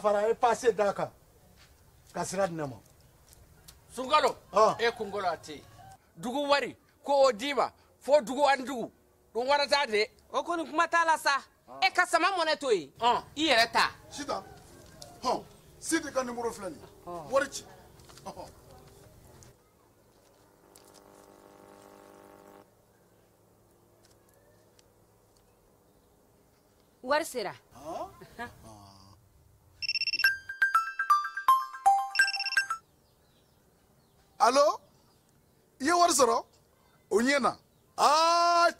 fara e passé daka kasira dinama Sungalo e kungolo ati dugu wari ko odiba fo dugu andugu don warata de o koni kuma tala sa e ka sama mone to yi I yere ta sita sita ka numéro flani warici war sera allo ye wari sɔrɔ o ɲɛna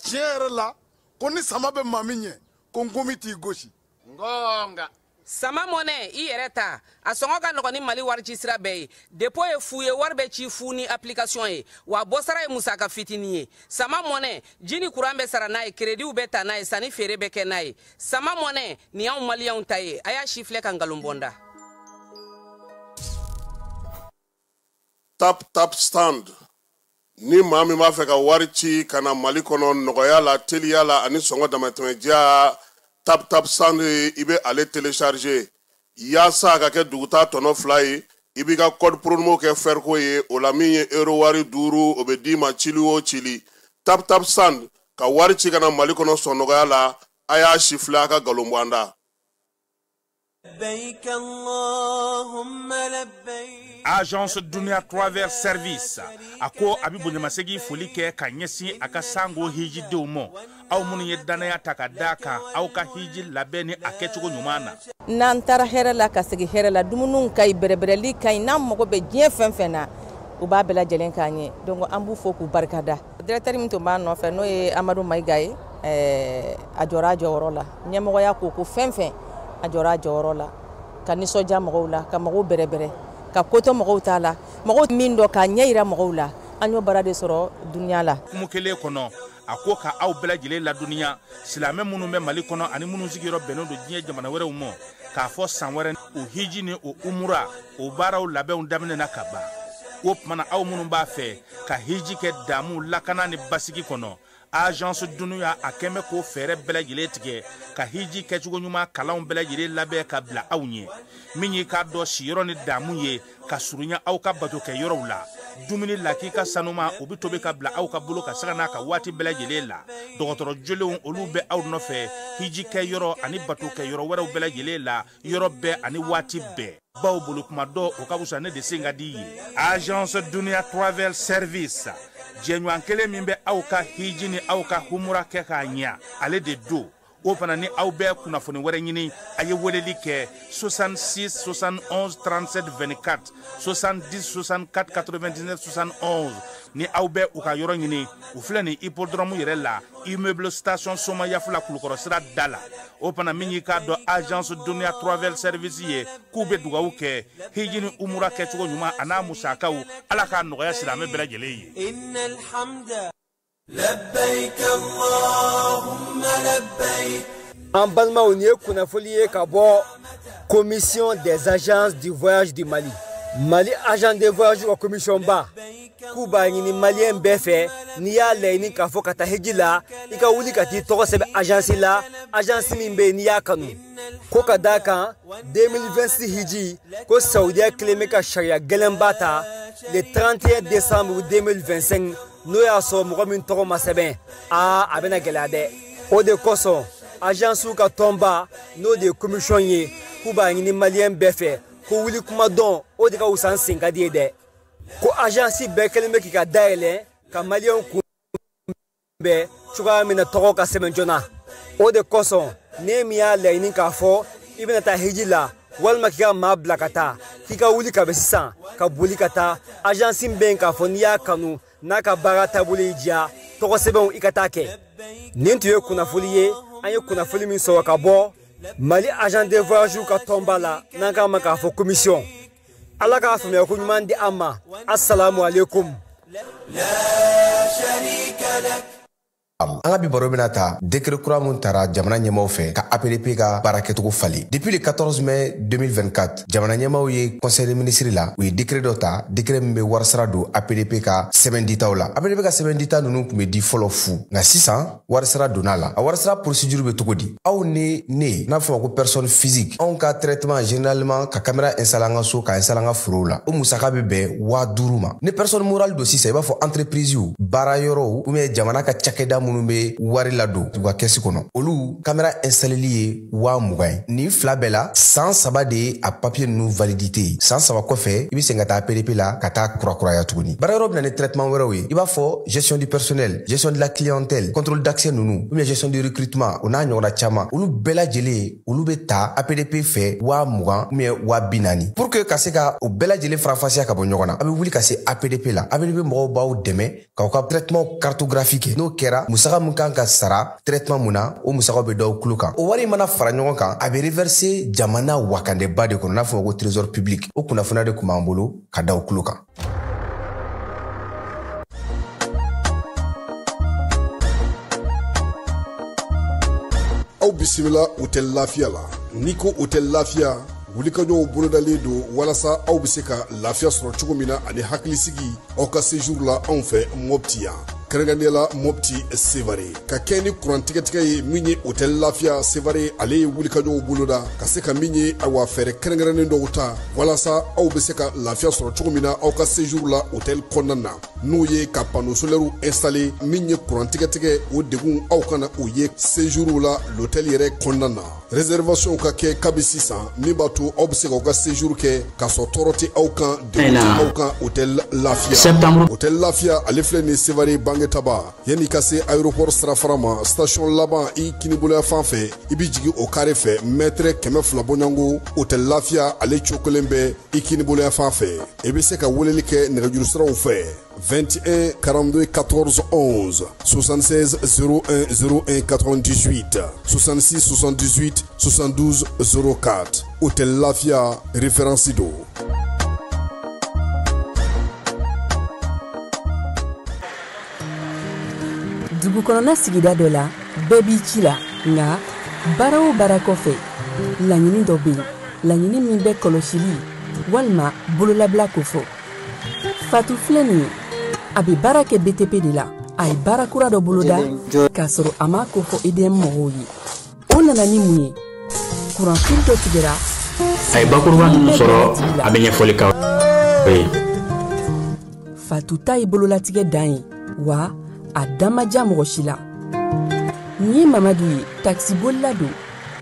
tiɲɛ yɛrɛ la ko ni sama bɛ maa min ɲɛ ko n komi t'i gosi ngonga sama mone I yere ta a sɔngɔ ka nɔgɔ ni Mali wari ci sira bɛɛ ye dépôt ye fu ye wari bɛ ci fu ni application ye wa bɔsara ye musaka fitini ye sama mone jini kuran bɛ sara n'a ye crédit bɛ ta n'a ye sanni feere bɛ kɛ n'a ye sama mone ni anw maliyɛnw ta ye a y'a si filɛ ka ngalon bɔnda tap stand ni maa min b'a fɛ ka wari ci ka na Mali kɔnɔ nɔgɔya la teliya la ani sɔngɔ damatɛmɛdiya tap stand I bɛ ale télécharger yaasa ka kɛ duguta tɔnɔ 2 ye I b'i ka code promo kɛ ferko ye o la min ye euro wari 5 o bɛ d'i ma cili o cili tap stand ka wari ci ka na Mali kɔnɔ sɔn nɔgɔya la a y'a si filɛ a ka galon bɔ an da Agence Dunia Travel Service ako abibu nyamasegi foli kɛ ka ɲɛsin a ka sango hiji denw ma aw minnu ye danaya ta ka da kan aw ka hiji labɛn ni a kɛcogo ɲuman na n'an taara hɛrɛ la ka segi hɛrɛ la dumuniw ka ɲi bɛrɛbɛrɛli ka ɲi n'an mago bɛ diɲɛ fɛn fɛn na u b'a bɛɛ lajɛlen k'an ɲɛ donc an b'u fo k'u barikada directeur min tun b'an nɔfɛ n'o ye Amadu Mayiga ye a jɔra a jɔyɔrɔ la ɲɛmɔgɔya ko fɛn fɛn a jɔra a jɔyɔrɔ la ka nisɔndiya mɔgɔw la ka mɔgɔw bɛrɛbɛrɛ ka koto mɔgɔw t'a la mɔgɔw min dɔ ka ɲɛ yira mɔgɔw la an y'o baara de sɔrɔ dunya la kumu kelen kɔnɔ a ko ka aw bɛɛ lajɛlen laduniya silamɛ minnu bɛ Mali kɔnɔ ani minnu sigiyɔrɔ bɛnnen don diɲɛ jamana wɛrɛw ma k'a fɔ san wɛrɛ o hiji ni o umura o baaraw labɛnw daminɛna ka ban o tumana aw minnu b'a fɛ ka hiji kɛ damu lakana ni basigi kɔnɔ Agence Dunuya a kɛmɛ ko fɛɛrɛ bɛɛ lajɛlen tigɛ ka hiji kɛcogo ɲuman kalanw bɛɛ lajɛlen labɛn ka bila aw ɲɛ min ye k'a dɔn siyɔrɔ ni damu ye ka surunya aw ka bato kɛ yɔrɔw la dumuni lak'i ka sanuma o bɛ tobi ka bila aw ka bolo ka saga n'a ka waati bɛɛ lajɛlen la dɔgɔtɔrɔ jolenw olu bɛ aw nɔfɛ hiji kɛ yɔrɔ ani bato kɛ yɔrɔ wɛrɛw bɛɛ lajɛlen la yɔrɔ bɛɛ ani waati bɛɛ baw bolo kuma dɔ o ka wusa ne de sen ka di ye Agence Dunia Travel Service jɛɲɔgɔn kelen min bɛ aw ka hiji ni aw ka humura kɛ k'a ɲɛ ale de do o fana ni aw bɛɛ kunnafoni wɛrɛ ɲini a ye weleli kɛ 66 71 37 24 70 64 99 71 ni aw bɛɛ u ka yɔrɔ ɲini u filɛ ni hippodrome yɛrɛ la immeuble station Soma Yafula Kulukɔrɔ sira da la o fana min y'i k'a dɔn Agence Dunia Travel Service ye k'u bɛ dugawu kɛ hiji ni umura kɛcogo ɲuman a n'a musakaw ala k'a nɔgɔya silamɛ bɛɛ lajɛlen ye لبيك اللهم لبيك En balma on est kunafolié kabo commission des agences du voyage du Mali. Mali agent de voyage ou commission ba. Kuba ni malien befe ni ya leini ka fo kata hejila ika wuli kati to sebe agence la agence min be ni ya kanu. Ko kadaka 2026 hiji ko Saudi Arabia ka sharia gelembata le 31 décembre 2025 no ya so mo min to ma sebe abena gelade o de koso agence ka tomba no de commission ye kuba ni malien befe ko wuli kuma don o de ka usan singa die de ko agence be kelme ki ka daile ka malien ku be chuga mina to ka sebe jona o de koso ne miya leini ka fo ibena ta hijila walma ki ka ma blakata ki ka wuli ka be sisan ka boli kata agence be ka fo ni ya kanu naka barata bulija to sebe ikata ke nintu ye kunafoli ye an ye kunafoli min sɔrɔ ka bɔ Mali agent de voyage ka tomba la n'an k'a ma k'a fɔ commission ala k'a faamuya ko ɲuman di an ma assalamu alaikum. An ka bi baro bena ta décret kura mun tara jamana ɲɛmaw fɛ ka APDP ka baara kɛcogo fali. Depuis le 14 mai 2024 jamana ɲɛmaw ye conseil des ministres la u ye décret dɔ ta décret min be warisara don APDP ka sɛbɛn ditaw la. APDP ka sɛbɛn dita nunu kun be di fɔlɔ fu nka sisan warisara donna la. A warisara procédure be cogo di? Aw ni ne n'a fɔ ko personne physique anw ka traitement généralement ka caméra installer an ka so ka installer an ka forow la o musaka be bɛn 5000 ma. Ni personne morale do sisan i b'a fɔ entreprise yu baara yɔrɔw ou bien jamana ka cakɛda minnu be wari la don u ka kɛsi kɔnɔ olu kamera installeli ye 20,000 ni fila bɛɛ la san 3 de ye a papier nunu validité ye san 3 kɔfɛ i be sen ka taa APDP la ka taa kurakuraya tuguni baara yɔrɔ bena ni traitement wɛrɛw ye i b'a fɔ gestion du personnel gestion de la clientèle contrôle d'accès nunu ou bien gestion du recrutement o n'a ɲɔgɔnna caman olu bɛɛ lajɛlen olu be ta APDP fɛ 20,000 ou bien 40,000 pour que ka se ka o bɛɛ lajɛlen farafasiya ka bɔ ɲɔgɔn na a be wuli ka se APDP la APDP mɔgɔw b'aw dɛmɛ k'aw ka traitement cartographique kɛ n'o kɛra musaka mun kan ka sara traitement mun na o musakaw be daw kulo kan o wari mana fara ɲɔgɔn kan a be reverser jamana wakandeba de kɔnɔ n'a fɔ ko trésor public o kunnafoniya de kun b'an bolo ka daw kulo kan aw bisimila hôtel lafiya la ni ko hôtel lafiya wulikajɔw bolodalen don walasa aw be se ka lafiya sɔrɔ cogo min na ani hakilisigi aw ka séjour la anw fɛ Mopti yan kɛrɛnkɛrɛnnenya la Mopti Sevare ka kɛ ni kurantigɛtigɛ ye min ye hôtel lafiya Sevare ale ye wulikajɔw boloda ka se ka min ye awa fɛɛrɛ kɛrɛnkɛrɛnnen dɔw ta walasa aw be se ka lafiya sɔrɔ cogo min na aw ka séjour la hôtel kɔnɔna na n'o ye ka panneau solaire installer min ye kurantigɛtigɛ o degun aw kana o ye séjour la l'hôtel yɛrɛ kɔnɔna na réservation ka kɛ kabi sisan min b'a to aw be se k'aw ka séjour kɛ k'a sɔrɔ tɔɔrɔ tɛ aw kan degun tɛ aw kan hôtel lafiya hôtel lafiya ale filɛ nin Sevare bangetaba yanni ka se aéroport sirafara ma station laban i kiniboloya fan fɛ i bi jigi o kare fɛ mètre 200 bɔɲango hôtel lafiya ale cokolen bɛ i kiniboloya fan fɛ i be se ka weleli kɛ nɛgɛjuru siraw fɛ 21 42 14 11 76 01 01 98 66 78 72 04 hôtel Lafia référence do dugu kɔnɔna sigida dɔ la bɛɛ b'i ci la nga baara o baara kɔfɛ laɲini dɔ be yen laɲini min bɛ kɔlɔsili walima bololabila ko fɔ Fatu filɛ nin ye a be baara kɛ BTP de la a ye baara kura dɔ boloda k'a sɔrɔ a m'a ko fɔ EDM mɔgɔw ye o nana ni mun ye kuran fili dɔ tigɛra a ye bakuruba ninnu sɔrɔ a be ɲɛfɔli k'aw ye Fatu ta ye bololatigɛ dan ye wa a damaja mɔgɔ si la nin ye Mamadu ye taxi bolila don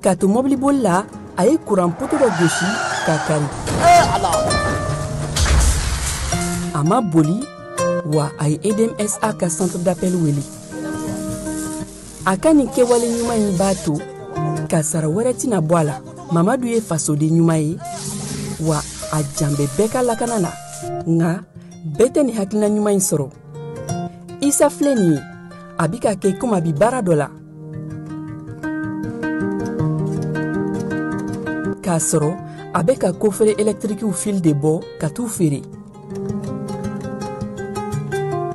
k'a to mɔbili bolila a ye kuran poto dɔ gosi k'a kari a ma boli wa a ye EDMSA ka centre d'appel wele a ka nin kɛwale ɲuman in b'a to ka sara wɛrɛ tɛna bɔ a la Mamadu ye fasoden ɲuman ye wa a janbɛ bɛɛ ka lakana la nka bɛɛ tɛ nin hakilina ɲuman in sɔrɔ Isa filɛ nin ye a bi ka kɛ komi a bi baara dɔ la k'a sɔrɔ a bɛ ka kofere électrique fil de bɔ ka t'u feere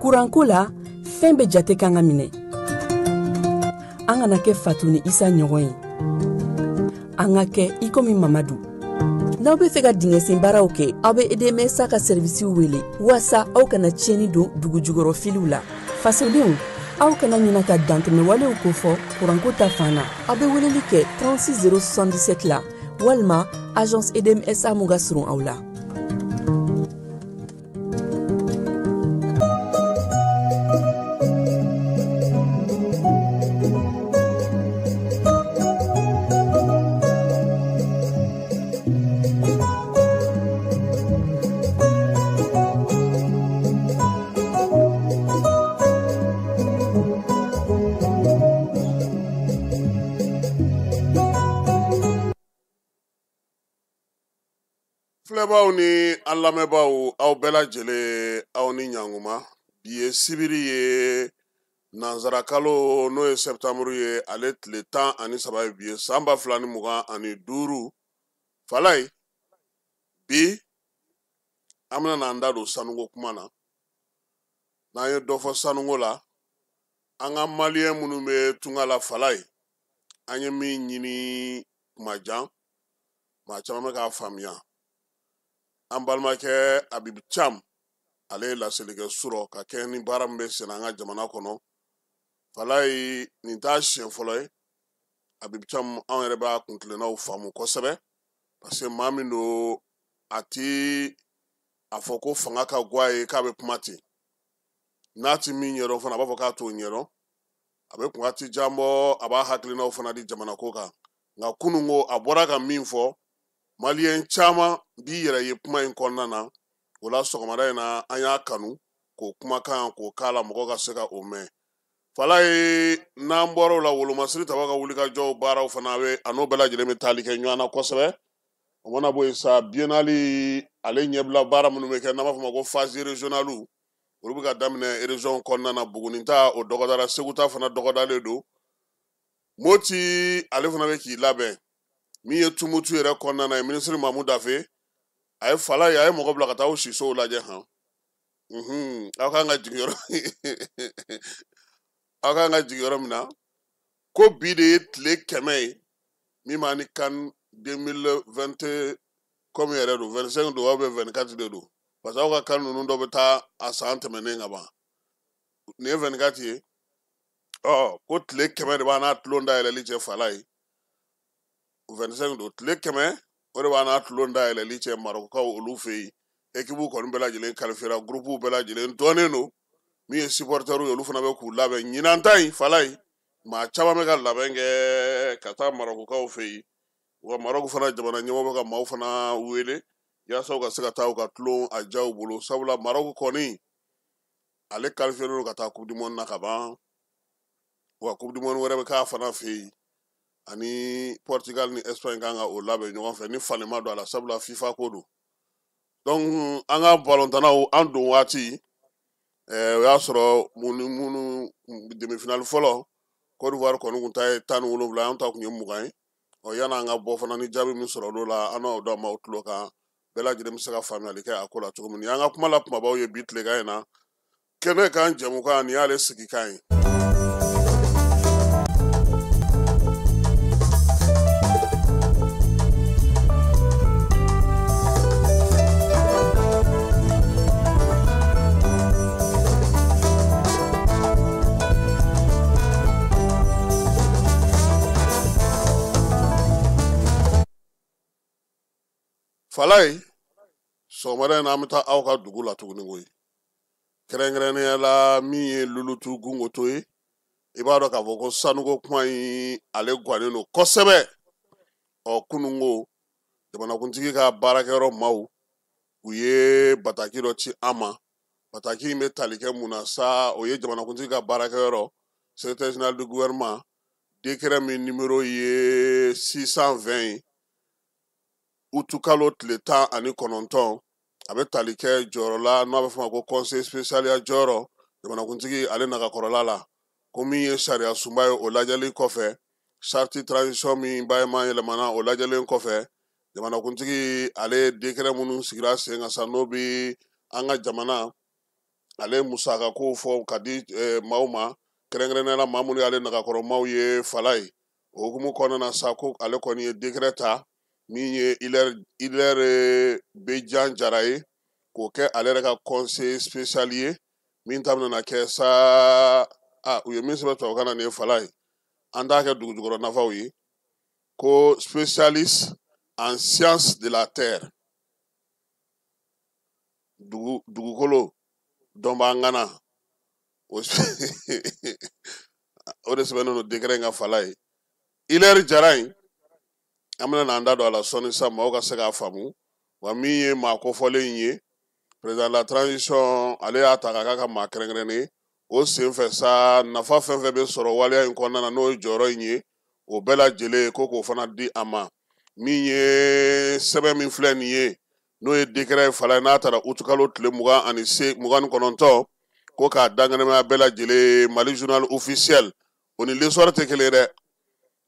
kuranko la fɛn bɛ jate kan ka minɛ an kana kɛ Fatu ni Isa ɲɔgɔn ye an ka kɛ i komi Mamadu n'aw bɛ fɛ ka dingɛsen baaraw kɛ aw bɛ EDMSA ka servisiw wele walasa aw kana tiɲɛni don dugu jukɔrɔ filiw la fasodenw aw kana ɲina ka dantɛmɛ walew ko fɔ kuranko ta fan na aw bɛ weleli kɛ 36 077 la walima agence EDMSA mun ka surun aw la filɛbaw ni an lamɛnbaw aw bɛɛ lajɛlen aw ni ɲanguma bi ye sibiri ye nanzarakalo n'o ye septembre ye ale tile 13 ye bi ye san 2025 falaye bi an bena n'an da don sanuko kuma na n'an ye dɔ fɔ sanuko la an ka maliyɛn minnu bɛ tunga la fala ye an ye min ɲini kuma jan maa caman bɛ k'a faamuya an balimakɛ Abibu Cam ale ye laselikɛ sɔrɔ ka kɛ ni baara min bɛ sen an ka jamana kɔnɔ fala ye nin t'a siɲɛ fɔlɔ ye Abibu Cam anw yɛrɛ b'a kuntilennaw faamu kosɛbɛ parce que maa min don a ti a fɔ ko fanga ka go a ye k'a bɛ kuma ten n'a ti min ɲɛdɔn fana a b'a fɔ k'a t'o ɲɛdɔn a bɛ kun ti jan bɔ a b'a hakilinaw fana di jamana ko kan nka kunungo a bɔra ka min fɔ maliyɛn caman b'i yɛrɛ ye kuma in kɔnɔna na o la sɔgɔmada in na an y'a kanu k'o kumakan k'o k'a la mɔgɔ ka se ka o mɛn fala ye n'an bɔra o la wolomasiri taba ka wulikajɔw baaraw fana bɛ a n'o bɛɛ lajɛlen bɛ tali kɛ ɲɔgɔn na kosɛbɛ o mana bɔ yen sa biennale ale ɲɛbila baara minnu bɛ kɛ n'an b'a fɔ o ma ko phase régionale olu bɛ ka daminɛ région kɔnɔna na Buguni ta o dɔgɔdara Segu ta fana dɔgɔdalen don Moti ale fana bɛ k'i labɛn min ye Tumutu yɛrɛ kɔnɔna na ye ministre Mamu Dafe a ye fala ye a ye mɔgɔ bila ka taa o sisow lajɛ han aw kan ka jigin yɔrɔ min na ko bi de ye tile 100 ye min b'a ni CAN 2020 comme yɛrɛ don 25 don ou bien 24 de don parce que aw ka CAN ninnu dɔ bɛ taa a san tɛmɛnen ka ban nin ye 24 ye ko tile 100 de b'a n'a tulon dayɛlɛli cɛ fala ye 25 don tile 100 o de b'a n'a tulon dayɛlɛli cɛ Marɔkukaw olu fɛ yen équipe kɔni bɛɛ lajɛlen kalifera groupe bɛɛ lajɛlen dɔnnen don min ye supporter ye olu fana bɛ k'u labɛn ɲinan ta in fala ye maa caman bɛ ka labɛn kɛ ka taa Marɔkukaw fɛ yen wa Marɔku fana jamana ɲɛmɔgɔ bɛ ka maaw fana wele yaasa u ka se ka taa u ka tulon a jaw bolo sabula Marɔku kɔni ale kaliferen don ka taa coupe du monde na ka ban wa coupe du monde wɛrɛ bɛ k'a fana fɛ yen ani Portugal ni Espagne kan ka o labɛn ɲɔgɔn fɛ ni falema don a la sabula FIFA ko don donc an ka balontannaw an don waati o y'a sɔrɔ minnu demi-finale fɔlɔ Côte d'Ivoire kɔni kun ta ye 17 an ta kun ye 20 ye yanni an ka bɔ fana ni jaabi min sɔrɔ olu la an n'aw da maaw tulo kan bɛɛ lajɛlen bɛ se ka faamuyali kɛ a ko la cogo min na an ka kuma la kumabaw ye bi tilegan in na kɛnɛ kan jɛmukan nin y'ale sigikan ye fala ye sɔgɔmada in na an bɛ taa aw ka dugu la tuguni koyi kɛrɛnkɛrɛnnenya la min ye Lulutu Gungoto ye i b'a dɔn k'a fɔ ko sanuko kuma in ale gannen don kosɛbɛ kunungo jamanakuntigi ka baarakɛyɔrɔ maaw u ye bataki dɔ ci an ma bataki in bɛ tali kɛ mun na sa o ye jamanakuntigi ka baarakɛyɔrɔ secrétaire général du gouvernement décret min numéro ye 620 ye utu kalo tile 19 a bɛ tali kɛ jɔyɔrɔ la n'a bɛ fɔ ma ko conseil spécial ya jɔyɔrɔ jamanakuntigi ale naga kɔrɔla la ko min ye sariya sunba ye o lajɛlen kɔfɛ charte transition min bayɛlɛma yɛlɛmana o lajɛlen kɔfɛ jamanakuntigi ale décret minnu sigira sen kan sa n'o bɛ an ka jamana ale musaka ko fɔ ka di maaw ma kɛrɛnkɛrɛnnenya la maa minnu y'ale nagakɔrɔ maaw ye fala ye o hukumu kɔnɔna na sa ko ale kɔni ye décret ta min ye Hilaire Bejan Jara ye k'o kɛ ale yɛrɛ ka conseil spécial ye min ta bɛna kɛ sa u ye min sɛbɛn tubabukan na nin ye fala ye an t'a kɛ dugujukɔrɔ nafaw ye ko spécialiste en sciences de la terre dugukolo dɔnbagana o de sɛbɛnnen don décret in ka fala ye Hilaire Jara in an bɛna n'an da don a la sɔnni sa maaw ka se k'a faamu wa min ye maa kofɔlen in ye président de la transition ale y'a ta k'a k'a ka maa kɛrɛnkɛrɛnnen ye o sen fɛ sa nafa fɛn fɛn bɛ sɔrɔ waleya in kɔnɔna na n'o ye jɔyɔrɔ in ye o bɛɛ lajɛlen ko k'o fana di a ma min ye sɛbɛn min filɛ nin ye n'o ye décret ye fala ye n'a taara utu kalo tile 29 ko k'a danganamaya bɛɛ lajɛlen Mali journal officiel o ni l'histoire tɛ kelen ye dɛ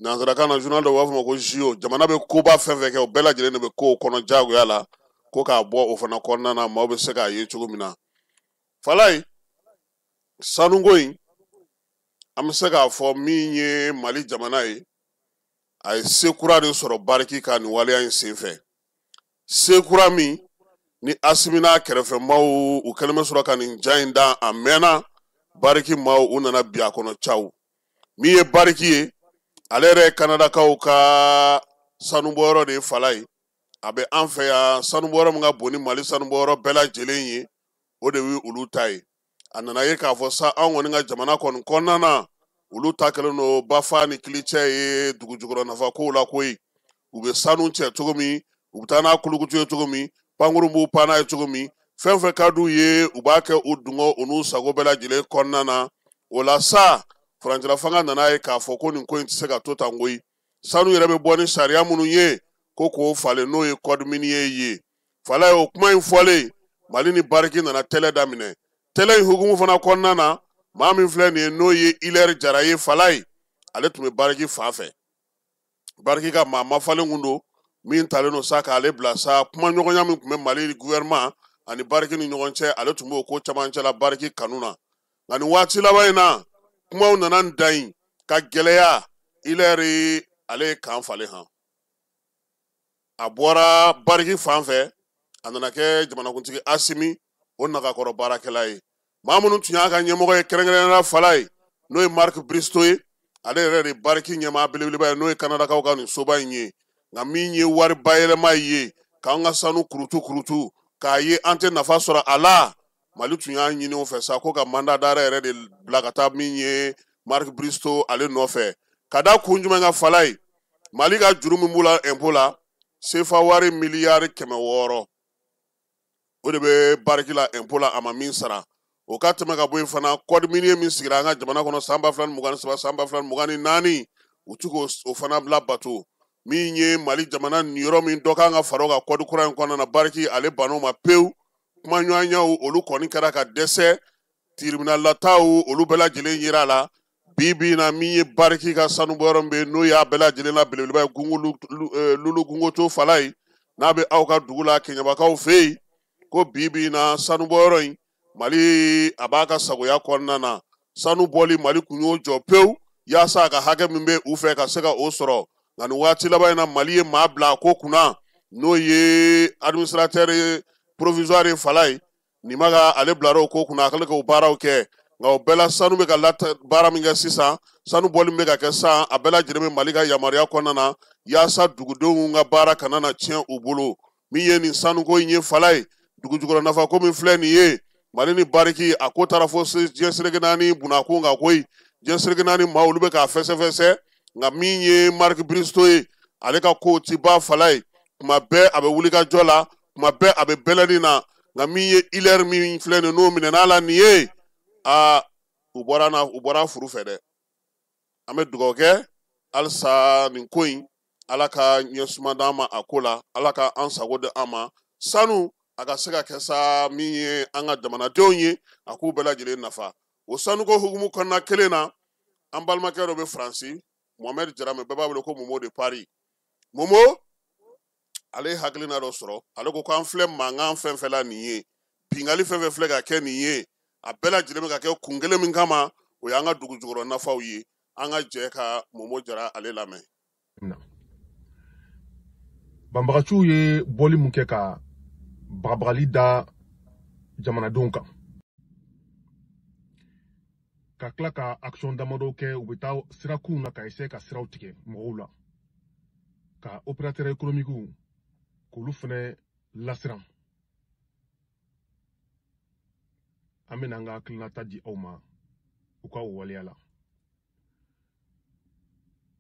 nanzarakan na journal dɔ b'a fɔ ma ko JO jamana bɛ koba fɛn fɛn kɛ o bɛɛ lajɛlen de bɛ ko o kɔnɔ jagoya la ko k'a bɔ o fana kɔnɔna na maaw bɛ se k'a ye cogo min na fala ye sanuko in an bɛ se k'a fɔ min ye Mali jamana ye a ye se kura de sɔrɔ bariki ka nin waleya in senfɛ se kura min ni Asimi n'a kɛrɛfɛmaw u kɛlen bɛ sɔrɔ ka nin ja in da a mɛnna bariki maaw u nana bi a kɔnɔ caw min ye bariki ye ale yɛrɛ Kanadakaw ka sanubɔyɔrɔ de ye Fala ye a bɛ an fɛ yan sanubɔyɔrɔ min ka bon ni Mali sanubɔyɔrɔ bɛɛ lajɛlen ye o de ye olu ta ye a nana ye k'a fɔ sa an kɔni ka jamana kɔni kɔnɔna na olu ta kɛlen don bafa ni kilicɛ ye dugujukɔrɔ nafa kow la koyi u bɛ sanu cɛ cogo min u bɛ taa n'a kulukutu ye cogo min pankuru b'u pan n'a ye cogo min fɛn fɛn ka d'u ye u b'a kɛ u dungɔ u n'u sago bɛɛ lajɛlen kɔnɔna na o la sa furancɛla fanga nana ye k'a fɔ ko nin ko in tɛ se ka to tan koyi sanu yɛrɛ bɛ bɔ ni sariya minnu ye ko k'o falen n'o ye code minier ye Fala ye o kuma in fɔlen Mali ni bariki nana tɛlɛ daminɛ tɛlɛ in hukumu fana kɔnɔna na maa min filɛ nin ye n'o ye Hilaire Jara ye Fala ye ale tun bɛ bariki fan fɛ bariki ka maa mafalen kun don min talen don sa k'ale bila sa kuma ɲɔgɔnya min tun bɛ Mali gouvernement ani bariki ni ɲɔgɔn cɛ ale tun b'o ko camancɛ la bariki kanu na nka nin waati laban in na kumaw nana n dan yen ka gɛlɛya Hilaire ale ye kan falen han a bɔra bariki fan fɛ a nana kɛ jamanakuntigi Asimi o nagakɔrɔ baarakɛla ye maa minnu tun y'a ka ɲɛmɔgɔ ye kɛrɛnkɛrɛnnenya Fala ye n'o ye Marc Bristow ye ale yɛrɛ de bariki ɲɛmaa belebeleba ye n'o ye Kanadakaw ka nin soba in ye nka min ye wari bayɛlɛma ye k'an ka sanu kurutu kurutu k'a ye an tɛ nafa sɔrɔ a la Mali tun y'a ɲini o fɛ sa ko ka mandat d'arrêt yɛrɛ de bila ka taa min ye Marc Bristow ale nɔfɛ ka da kun jumɛn ka Fala ye Mali ka juru min b'u la impôt la CFA wari miliyari 600 o de bɛ bariki la impôt la a ma min sara o ka tɛmɛ ka bɔ yen fana code minier min sigira an ka jamana kɔnɔ san 2023 san 2024 u ti k'o fana labato min ye Mali jamana niyɔrɔ min dɔ kan ka fara o kan code kura in kɔnɔna na bariki ale ban'o ma pewu kuma ɲɔgɔnyaw olu kɔni kɛra ka dɛsɛ tribunal lataw olu bɛɛ lajɛlen yera a la bi bi in na min ye bariki ka sanubɔyɔrɔ min bɛ yen n'o y'a bɛɛ lajɛlen la belebeleba ye Lulu Gungoto Fala ye n'a bɛ aw ka dugu la Keɲabakaw fɛ yen ko bi bi in na sanubɔyɔrɔ in Mali a b'a ka sagoya kɔnɔna na sanu bɔli Mali kun y'o jɔ pewu yaasa a ka hakɛ min bɛ u fɛ ka se ka o sɔrɔ nka nin waati laban in na Mali ye maa bila a ko kunna n'o ye administrateur provisoire ye Fala ye nin ma ka ale bilara o ko kunna a kɛlen k'o baaraw kɛ nka o bɛɛ la sanu bɛ ka baara min kɛ sisan sanu bɔli bɛ ka kɛ sisan a bɛɛ lajɛlen bɛ Mali ka yamaruya kɔnɔna na yaasa dugudenw ka baara kana na tiɲɛ u bolo min ye nin sanuko in ye Fala ye dugujukɔrɔ nafa ko min filɛ nin ye Mali ni bariki a ko taara fɔ diɲɛ seleke naani bunakun kan koyi diɲɛ seleke naani maa olu bɛ k'a fɛsɛfɛsɛ nka min ye Marc Bristow ye ale ka kow ti ban Fala ye kuma bɛɛ a bɛ wuli ka jɔ la kuma bɛɛ a bɛ bɛlɛnin na nka min ye Hilaire min filɛ nin n'o minɛn'a la nin ye u bɔra furu fɛ dɛ an bɛ dugawu kɛ halisa nin ko in Ala ka ɲɛsuma d'an ma a ko la Ala ka an sago di an ma sanu a ka se ka kɛ sa min ye an ka jamanadenw ye a k'u bɛɛ lajɛlen nafa o sanuko hukumu kɔnɔna kelen na an balimakɛ dɔ bɛ Faransi Mohamed Jarame bɛɛ b'a wele ko Momo de Paris Momo ale hakilina dɔ sɔrɔ ale ko k'an filɛ mankan fɛn fɛn la nin ye bingali fɛn fɛn filɛ ka kɛ nin ye a bɛɛ lajɛlen bɛ ka kɛ kun kelen min kama o y'an ka dugujukɔrɔ nafaw ye an ka jɛ ka Momo Jara ale lamɛn banbagaciw ye bɔli mun kɛ ka bagabagali da jamanadenw kan ka tila ka action damadɔ kɛ u bɛ taa sirakunw na ka essayer ka siraw tigɛ mɔgɔw la ka opérateur économiques k'olu fɛnɛ lasiran an bɛna an ka hakilinata di aw ma u ka o waleya la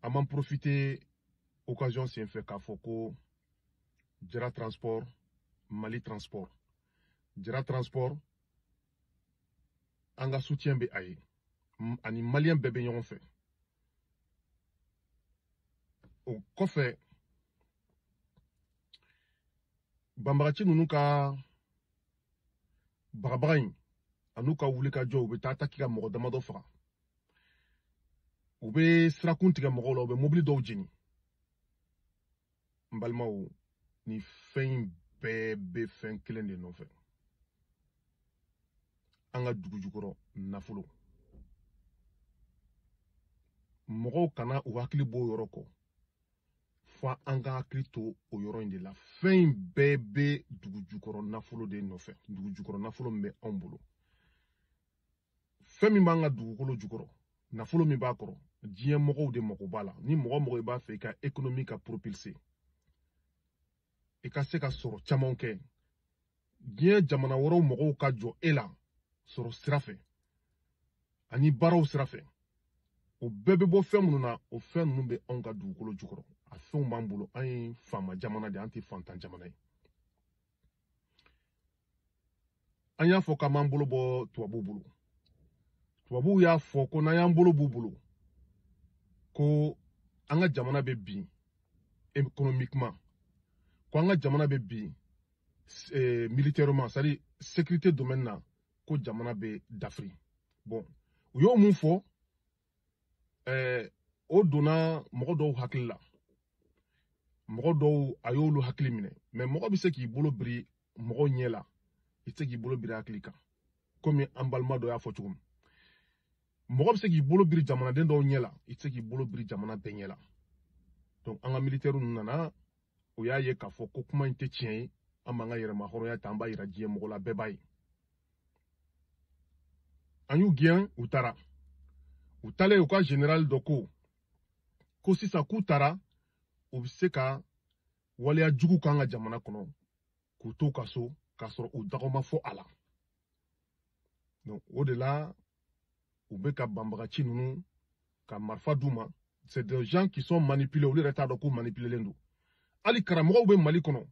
an b'an profiter occasion senfɛ k'a fɔ ko Jara Transport Mali Transport Jara Transport an ka soutien bɛ a ye ani maliyɛn bɛɛ bɛ ɲɔgɔn fɛ o kɔfɛ banbagaci ninnu ka bagabaga in an'u ka wulikajɔ u bɛ taa taki ka mɔgɔ damadɔ faga u bɛ sirakun tigɛ mɔgɔw la u bɛ mobili dɔw jeni n balimaw ni fɛn in bɛɛ bɛ fɛn kelen de nɔfɛ an ka dugujukɔrɔ nafolo mɔgɔw kana u hakili b'o yɔrɔ kɔ fo an ka hakili to o yɔrɔ in de la fɛn bɛɛ bɛ dugu jukɔrɔ nafolo de nɔfɛ dugu jukɔrɔ nafolo min bɛ anw bolo fɛn min b'an ka dugukolo jukɔrɔ nafolo min b'a kɔrɔ diɲɛ mɔgɔw de mago b'a la ni mɔgɔ mɔgɔ i b'a fɛ i ka économie ka propulser i ka se ka sɔrɔ caman kɛ diɲɛ jamana wɛrɛw mɔgɔw ka jɔ e la sɔrɔ sira fɛ ani baaraw sira fɛ o bɛɛ bɛ bɔ fɛn minnu na o fɛn ninnu bɛ anw ka dugukolo jukɔrɔ a fɛnw b'an bolo an ye faama jamana de an tɛ fantan jamana ye an y'a fɔ k'an b'an bolo bɔ tubabuw bolo tubabuw y'a fɔ ko n'an y'an bolo b'u bolo ko an ka jamana bɛ bin économiquement ko an ka jamana bɛ bin militairement c'est-à-dire sécurité domaine na ko jamana bɛ dafiri bon u y'o mun fɔ o donna mɔgɔ dɔw hakili la mɔgɔ dɔw a y'olu hakili minɛ mais mɔgɔ bɛ se k'i bolo biri mɔgɔ ɲɛ la i tɛ se k'i bolo biri hakili kan komi an balima dɔ y'a fɔ cogo min mɔgɔ bɛ se k'i bolo biri jamanaden dɔw ɲɛ la i tɛ se k'i bolo biri jamana bɛɛ ɲɛ la donc an ka militaires nana o y'a ye k'a fɔ ko kuma in tɛ tiɲɛ ye an b'an ka yɛrɛma hɔrɔnya ta an b'a yira diɲɛ mɔgɔ la bɛɛ b'a ye an y'u gɛn u taara u taalen u ka général dɔ ko sisan k'u taara u bɛ se ka waleya jugu k'an ka jamana kɔnɔ k'u to ka so k'a sɔrɔ u dagama fɔ a la donc o de la u bɛ ka banbagaci ninnu ka marifa d'u ma c'est des gens qui sont manipulés olu yɛrɛ t'a dɔn k'u manipulelen don hali karamɔgɔw bɛ mali kɔnɔ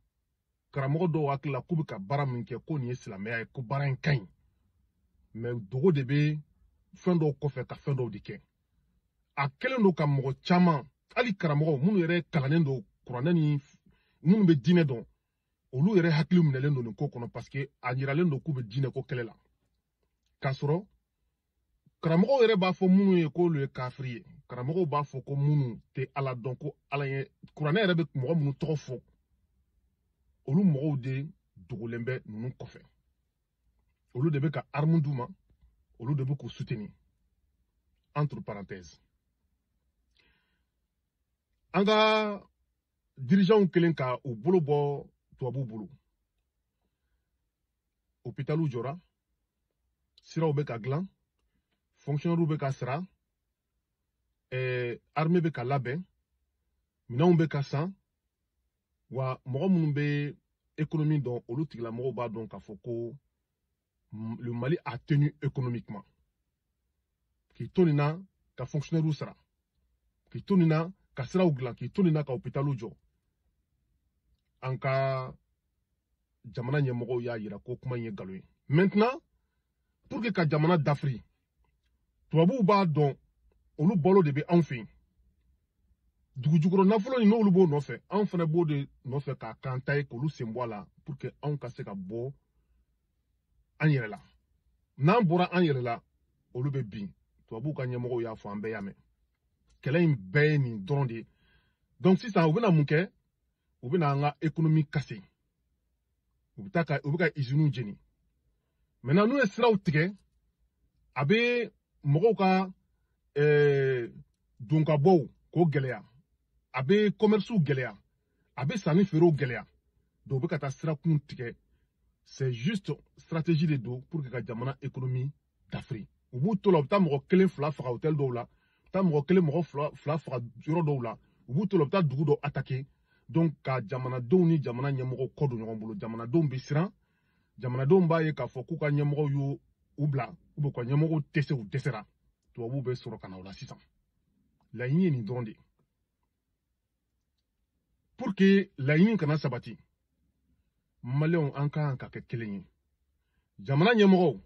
karamɔgɔ dɔw hakili la k'u bɛ ka baara min kɛ ko nin ye silamɛya ye ko baara in ka ɲi mais dogo de bɛ fɛn dɔw kɔfɛ ka fɛn dɔw de kɛ a kɛlen don ka mɔgɔ caman hali karamɔgɔw minnu yɛrɛ kalannen don kuranɛ ni minnu bɛ diinɛ dɔn olu yɛrɛ hakili minɛlen don nin ko kɔnɔ parce que a yiralen don k'u bɛ diinɛ ko kɛlɛ la k'a sɔrɔ karamɔgɔw yɛrɛ b'a fɔ minnu ye k'olu ye kafiri ye karamɔgɔw b'a fɔ ko minnu tɛ ala dɔn ko ala ye kuranɛ yɛrɛ bɛ mɔgɔ minnu tɔgɔ fɔ olu mɔgɔw de dogolen bɛ ninnu kɔfɛ olu de bɛ ka arme d'u ma olu de bɛ k'u soutenir entre parenthèses an ka dirigeants kelen ka u bolo bɔ tubabuw bolo hôpitaliw jɔra siraw bɛ ka dilan fonctionnaires bɛ ka sara armée bɛ ka labɛn minɛnw bɛ ka san wa mɔgɔ minnu bɛ économie dɔn olu tigilamɔgɔw b'a dɔn k'a fɔ ko le Mali a tenu économiquement k'i to nin na ka fonctionnaires sara k'i to nin na ka siraw dilan k'i to nin na ka hôpitaliw jɔ an ka jamana ɲɛmɔgɔw y'a yira ko kuma in ye nkalon ye maintenant pour que ka jamana dafiri tubabuw b'a dɔn olu balo de bɛ anw fɛ yen dugujukɔrɔ nafolo in n'olu b'o nɔfɛ anw fana b'o de nɔfɛ k'a kan ta ye k'olu sen bɔ a la pour que anw ka se ka bɔ an yɛrɛ la n'an bɔra an yɛrɛ la olu bɛ bin tubabuw ka ɲɛmɔgɔw y'a fɔ an bɛɛ y'a mɛn kɛlɛ in bɛɛ ye nin dɔrɔn de ye donc sisan u bɛna mun kɛ u bɛna an ka économie kase u bɛ ka usines jeni maintenant n'u ye siraw tigɛ a bɛ mɔgɔw ka donkabɔw k'o gɛlɛya a bɛ commercew gɛlɛya a bɛ sanni feerew gɛlɛya donc u bɛ ka taa sirakun tigɛ c'est juste stratégie de don pour que ka jamana économie dafiri u b'u to la u bɛ taa mɔgɔ kelen fila faga hôtel dɔw la u bɛ taa mɔgɔ kelen mɔgɔ fila faga yɔrɔ dɔw la u b'u to la u bɛ taa dugu dɔw attaquer donc ka jamanadenw ni jamana ɲɛmɔgɔw kɔ don ɲɔgɔn bolo jamanadenw bɛ siran jamanadenw b'a ye k'a fɔ k'u ka ɲɛmɔgɔw y'u bila u bɛ ka ɲɛmɔgɔw dɛsɛ u dɛsɛra tubabuw bɛ sɔrɔ ka na o la sisan laɲini ye nin dɔrɔn de ye pour que laɲini kana sabati maliyɛnw an ka kan ka kɛ kelen ye jamana ɲɛmɔgɔw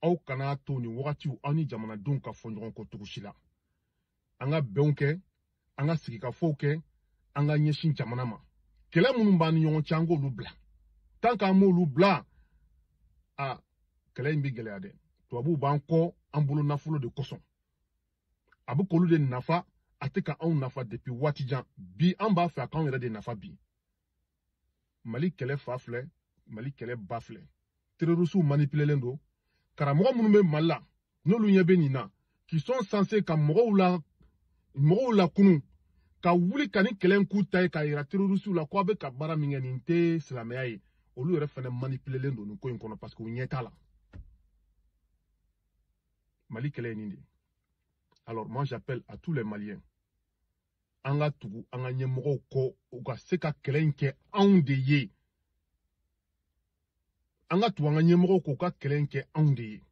aw kana to nin wagatiw aw ni jamanadenw ka fɔ ɲɔgɔn kɔ cogo si la an ka bɛnw kɛ an ka sigikafɔw kɛ an ka ɲɛsin jamana ma kɛlɛ minnu b'an ni ɲɔgɔn cɛ an k'olu bila tant qu'an m'olu bila kɛlɛ in bɛ gɛlɛya dɛ tubabuw b'an kɔ an bolo nafolo de kosɔn a bɛ k'olu de nafa a tɛ ka anw nafa depuis waati jan bi an b'a fɛ a k'anw yɛrɛ de nafa bi mali kɛlɛ fa filɛ mali kɛlɛ ba filɛ terroristes manipulelen don karamɔgɔ minnu bɛ mali la n'olu ɲɛ bɛ nin na qui sont censés ka mɔgɔw la mɔgɔw la kunu ka wuli ka ni kɛlɛ k'u ta ye ka yira terroriste la k'a bɛ ka baara min kɛ nin tɛ silamɛya ye olu yɛrɛ fana manipulelen don nin ko in kɔnɔ parce que u ɲɛ t'a la Mali kɛlɛ ye nin de ye. Alors moi j'appelle à tous les Maliens an ka tugu an ka ɲɛmɔgɔw kɔ u ka se ka kɛlɛ in kɛ anw de ye an ka tugu an ka ɲɛmɔgɔw k'u ka kɛlɛ in kɛ anw de ye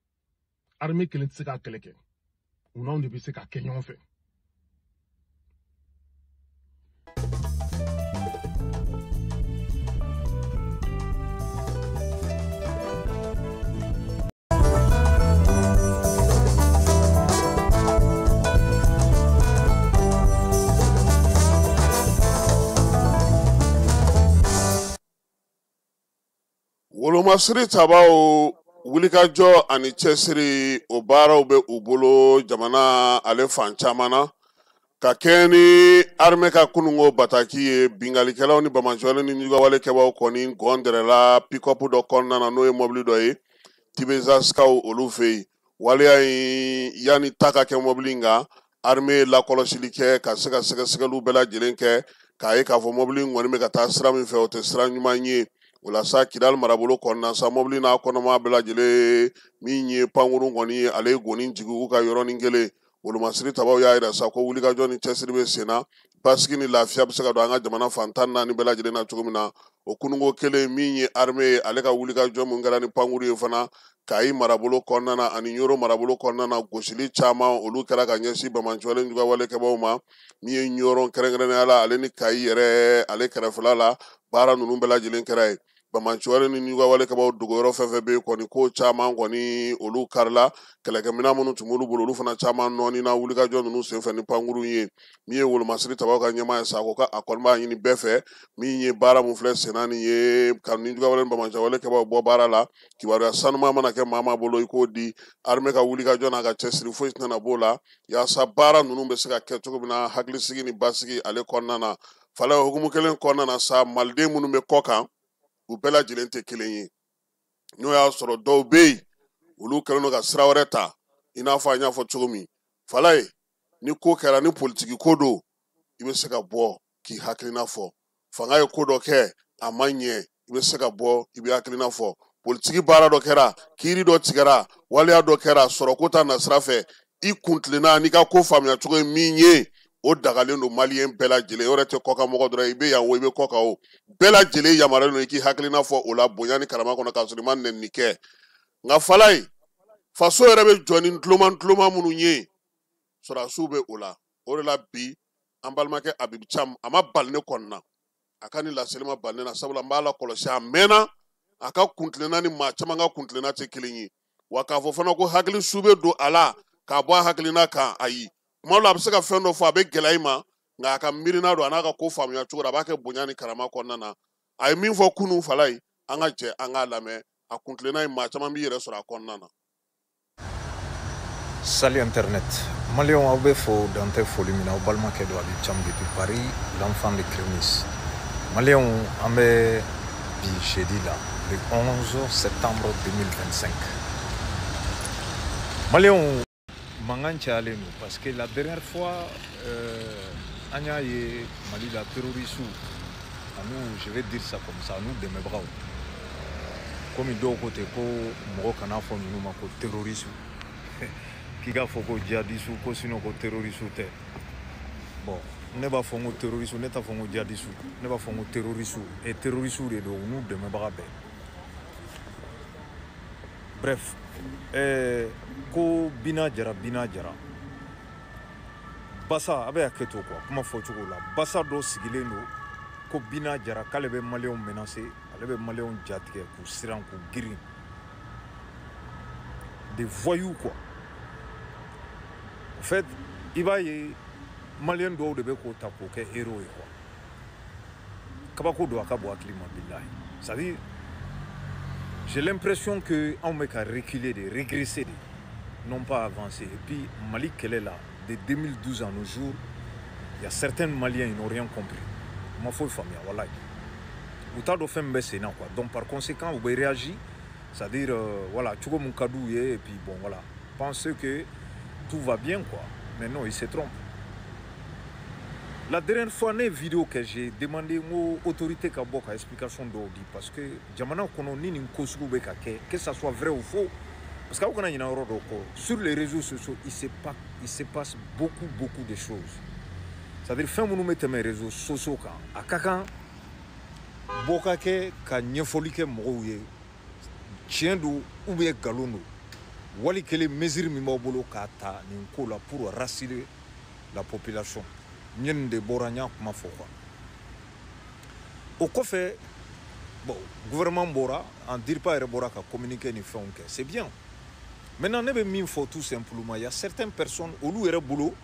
armée kelen tɛ se k'a kɛlɛ kɛ u n'anw de bɛ se k'a kɛ ɲɔgɔn fɛ. Wolomasiri tabaw wulikajɔ ani cɛsiri o baaraw bɛ u bolo jamana ale fan caman na ka kɛ ni armée ka kunungo bataki ye bingalikɛlaw ni bamanjɔlen ni ɲugawalekɛbaw kɔni gɔndɛrɛla pick-up dɔ kɔnɔna na n'o ye mobili dɔ ye tibezaskaw olu fɛ yen waleya in yanni ta ka kɛ mobili in kan armée lakɔlɔsili kɛ ka se ka sɛgɛsɛgɛliw bɛɛ lajɛlen kɛ k'a ye k'a fɔ mobili in kɔni bɛ ka taa sira min fɛ o tɛ sira ɲuman ye. Walasa Kidal marabolo kɔnɔna sa mobili n'a kɔnɔma bɛɛ lajɛlen min ye pankuru kɔni ye ale ye goni jigi u ka yɔrɔnin kelen Wolomasiri tabaw y'a yira sa ko wulikajɔ ni cɛsiri bɛ sen na basigi ni lafiya bɛ se ka don an ka jamana fan 14 bɛɛ lajɛlen na cogo min na o kunungo kelen min ye armée ye ale ka wulikajɔ mun kɛra ni pankuru ye fana Kayi marabolo kɔnɔna na ani Yoro marabolo kɔnɔna na gosili caman olu kɛra ka ɲɛsin bamanjɔlen ɲugawalekɛbaw ma min ye Ɲɔrɔ kɛrɛnkɛrɛnnenya la ale ni Kayi yɛrɛ ale kɛrɛfɛla la baara ninnu bɛɛ lajɛlen kɛra ye. Bamanjɔlen ni ɲugawalekɛbaw dogoyɔrɔ fɛn fɛn bɛ yen kɔni ko caman kɔni olu karila kɛlɛkɛminɛn minnu tun b'olu bolo olu fana caman nɔɔni na wulikajɔ ninnu senfɛ ni pankuru ye min ye Wolomasiri tabaw ka ɲɛmaa ye sa ko a kɔni b'a ɲini bɛɛ fɛ min ye baara mun filɛ senna nin ye ka ni ɲugawale ni bamanjɔlekɛbaw bɔ baara la kibaruya sanuman mana kɛ maa maa bolo i k'o di armée ka wulikajɔ n'a ka cɛsiri foyi tɛna b'o la yaasa baara ninnu bɛ se ka kɛ cogo min na hakilisigi ni basigi ale kɔnɔna na fala hukumu kelen kɔnɔna na sa maliden minnu bɛ kɔ kan u bɛɛ lajɛlen tɛ kelen ye n'o y'a sɔrɔ dɔw bɛ yen olu kɛlen don ka sira wɛrɛ ta i n'a fɔ an y'a fɔ cogo min fala ye ni ko kɛra ni politiki ko don i bɛ se ka bɔ k'i hakilina fɔ fanga ye ko dɔ kɛ a ma ɲɛ i bɛ se ka bɔ i bɛ hakilina fɔ politiki baara dɔ kɛra kiiri dɔ tigɛra waleya dɔ kɛra sɔrɔ ko ta na sira fɛ i kuntilenna n'i ka ko faamuya cogo ye min ye o dagalen don maliyɛn bɛɛ lajɛlen o yɛrɛ tɛ kɔkan mɔgɔ dɔrɔn i bɛ yan o i bɛ kɔkan o bɛɛ lajɛlen yamaruyalen don i k'i hakilina fɔ o la bonya ni karama kɔnɔ k'a sɔrɔ i ma nɛnini kɛ nka fala ye faso yɛrɛ bɛ jɔ ni tuloma minnu ye sɔrɔdasiw bɛ o la o de la bi an balimakɛ Abibu Cam a ma bali ne kɔnɔna a ka ni laseli ma bali ne na sabula n b'a la kɔlɔsi a mɛnna a ka kuntilenna ni maa caman ka kuntilenna tɛ kelen ye wa k'a fɔ fana ko hakili su bɛ don a la k'a bɔ a hakilina kan ayi kuma dɔ a bɛ se ka fɛn dɔ fɔ a bɛ gɛlɛya i ma nka a ka miirina don a n'a ka ko faamuya cogo la a b'a kɛ bonya ni karama kɔnɔna na a ye min fɔ kunun fala ye an ka jɛ an k'a lamɛn a kuntilenna ye maa caman b'i yɛrɛ sɔrɔ a kɔnɔna na. Salut Internet. Maliens aw bɛ fo dan tɛ foli min na aw balimakɛ don Abibu Cam depuis Paris l'enfant de Crémis. Maliens an bɛ bi jeudi la le 11 septembre 2025. Maliens mangan cayalen don parce que la dernière fois an y'a ye Mali la terroriste à nous je vais dire ça comme ça nous dɛmɛbagaw komi dɔw ko ten ko mɔgɔ kana fɔ ninnu ma ko terroriste k'i ka fɔ ko djihadiste ko sinon ko terroriste tɛ bon ne b'a fɔ n ko terroriste ne t'a fɔ n ko djihadiste ne b'a fɔ n ko terroriste et terroriste de don n'u dɛmɛbaga bɛɛ bref ko bina jara basa a bɛ hakɛ to quoi kuma fɔcogo la basa dɔ sigilen don ko bina jara k'ale bɛ maliyɛnw menacer ale bɛ maliyɛnw jatigɛ k'u siran k'u girin des voyous quoi en fait i b'a ye maliyɛn dɔw de bɛ k'o ta k'o kɛ héros ye quoi kabako don a ka bɔ hakili ma bilahi c'est-à-dire j'ai l'impression que on bɛ ka reculer de régresser de non pas avancer et puis Mali kɛlɛ la de 2012 à nos jours il y a certains Maliens ils n'ont rien compris ma foyi faamuya wallahi u t'a dɔn fɛn min bɛ sen na quoi donc par conséquent u bɛ réagir c'est-à-dire voilà cogo mun ka d'u ye et puis bon voilà penser que tout va bien quoi mais non ils se trompent La dernière fois, dans une vidéo que j'ai demandé aux autorités qui ont explication d'Audi parce que Jamana Kononi que ça soit vrai ou faux. Parce que sur les réseaux sociaux, il se passe beaucoup de choses. C'est-à-dire, fin nous mettons mes réseaux sociaux à Kakan, Bokake, Kanyefolike Mouye, Tiendo ou bien Galono. Wali que les mesures mimobolo kata n'inkola pour rassurer la population. Nyen de Boragna kuma fokwa. Au fait, bon, gouvernement Bora, en dire pas Bora qui a communiqué ni fait c'est bien. Maintenant, il faut tout simplement, il y a certaines personnes au lieu de boulot,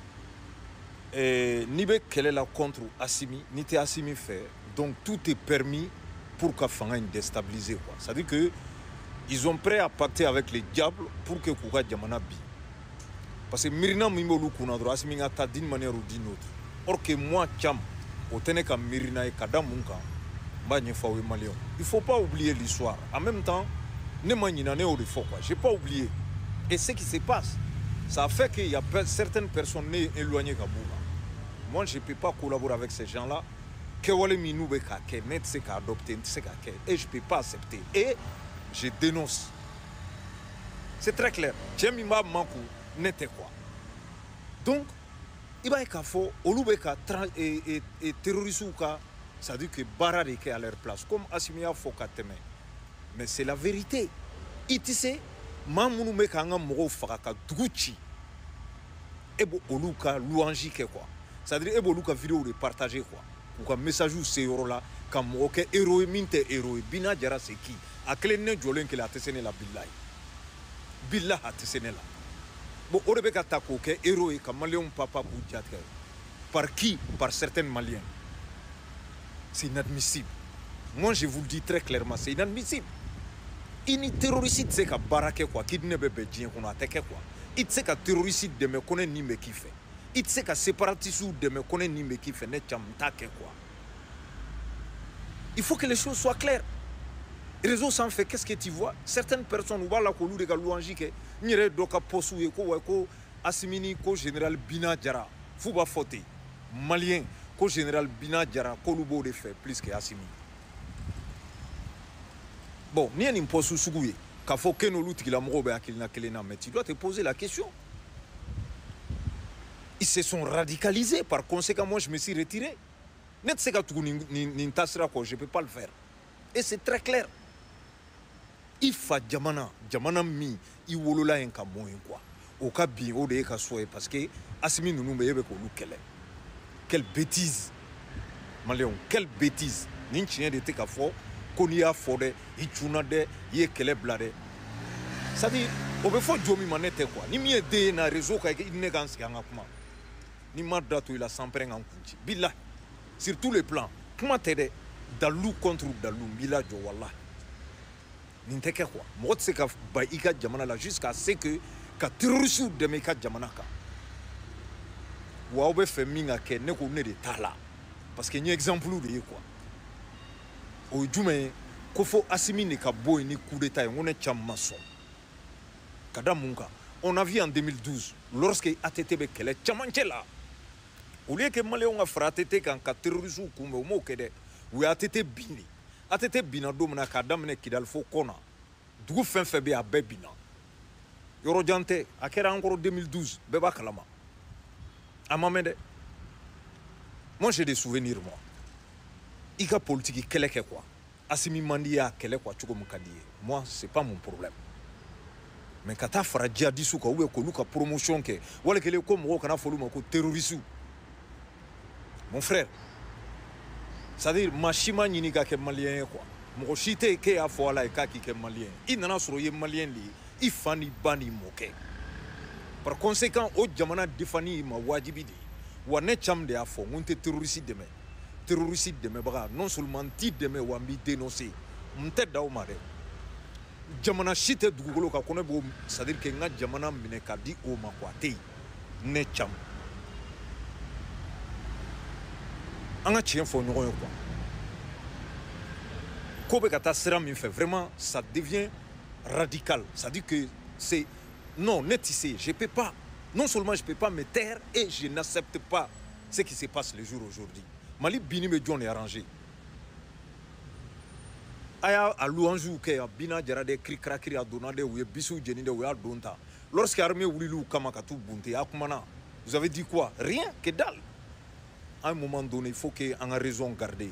ni quelle est la contre Assimi, ni te Assimi fait. Donc tout est permis pour que Fanga déstabiliser. C'est-à-dire que ils ont prêt à pacter avec les diables pour que Kouka Djamana bi. Parce que Mirina Mimolou Kounadro, Assimi a d'une manière ou d'une autre. Or que moi, Tcham, au Ténéka Mirina et Kadamunka, il ne faut pas oublier l'histoire. En même temps, je n'ai pas oublié. Et ce qui se passe, ça fait qu'il y a certaines personnes éloignées de Kaboula. Moi, je ne peux pas collaborer avec ces gens-là. Et je ne peux pas accepter. Et je dénonce. C'est très clair. Djemima Mankou n'était quoi. Donc, il y a des terroristes, ça dit que Barade est à leur place, comme Assimia Fokateme. Mais c'est la vérité. Itise, Mamounu Mekanga Moro Faraka Dgouchi. Ebo Oluka Louangi quoi. Ça dit Ebo Oluka vidéo de partager quoi. Pour qu'un message ou c'est là, comme Moke héros minte héros, Bina Djara c'est qui. A Klene Jolen qui l'a tesséné la Billahi. Billah a tesséné là. Bon, on devait attaquer que héros comme Malien Papa Boudjat. Par qui? Par certains Maliens. C'est inadmissible. Moi, je vous le dis très clairement, c'est inadmissible. Il y a des terroristes qui sont baraqués, qui ne peuvent pas dire qu'on a attaqué. Il y a des terroristes qui ne connaissent ni me qui fait. Il y a des séparatistes qui ne connaissent ni me qui fait. Il faut que les choses soient claires. Les réseaux s'en fait, qu'est-ce que tu vois? Certaines personnes, voilà, qui ont des louanges, qui ont des postes, qui ont Assimini, qui général Bina Djara, Fouba Fote, Malien, qui général Bina Djara, qui ont des faits plus que Assimi. Bon, ni un impost sous qu'il faut que nous l'utilisions, mais tu dois te poser la question. Ils se sont radicalisés, par conséquent, moi je me suis retiré. Je ne peux pas le faire. Et c'est très clair. Il faut Djamana mi, il wolola un kamoin quoi. Au cas bien, au dé soye parce que Assimi nous me yebe ko lukele. Quelle bêtise, Maléon, quelle bêtise. N'inchien de te kafo, konia fode, ichuna de, ye kele blade. Ça dit, au befo jomi manete quoi. Ni mi de na réseau ka inégans kanga kuma. Ni madatu il a sans prendre en compte. Billah, sur tous les plans. Comment t'aider Dalou contre Dalou, Mila jo wallah. N'intèque quoi. Moi c'est que baïka jamana là jusqu'à ce que terroriste de meka jamana ka. Wa obe fait minga ke ne ko ne de tala. Parce que ni exemple de quoi. O jume ko fo Assimi ne ka boy ni coup d'état on est chamaso. Kada munga. On a vu en 2012 lorsque ATTB kele chamanchela. Au lieu que Maléon a frappé quand terroriste kumbe o mo kede. Oui, ATT Bini. ATT Bina domina kadamne kidal fo kona. Dugu fin febe a bebina. Yoro jante, akera encore 2012, beba kalama. Amamede. Moi j'ai des souvenirs moi. Ika politique kele ke quoi. Assimi mandia kele quoi chuko mukadie. Moi c'est pas mon problème. Mais kata fara djihadisou ka ou ko luka promotion ke wala kele ko mo kana folu ko terroriste. Mon frère. C'est-à-dire, machima n'iniga que malien quoi. Mon chité qui a fait la kaki que malien. Il n'en a sourire malien li. Il fani bani moke. Par conséquent, au jamana défani ma wajibidi. Ou ne cham de afo, on te terroriste demain. Terroriste demain baga. Non seulement ti demain ou ambi dénoncer. M'te daoumare. Jamana chité du golo ka kone bo. C'est-à-dire que nga jamana mine kadi o makwate. Ne cham. On a tient pour nous quoi. Kobe kata sera min fait vraiment ça devient radical. Ça dit que c'est non net ici. Je peux pas. Non seulement je peux pas me taire et je n'accepte pas ce qui se passe le jour aujourd'hui. Mali bini me John est arrangé. Aya a louange ke a bina jara de kri krakri a donade ou bisu jeni de ou a donta. Lorsque l'armée Oulilou Kamakatu Bunte Akumana, vous avez dit quoi? Rien, que dalle. À un moment donné, il faut qu'on ait raison de garder.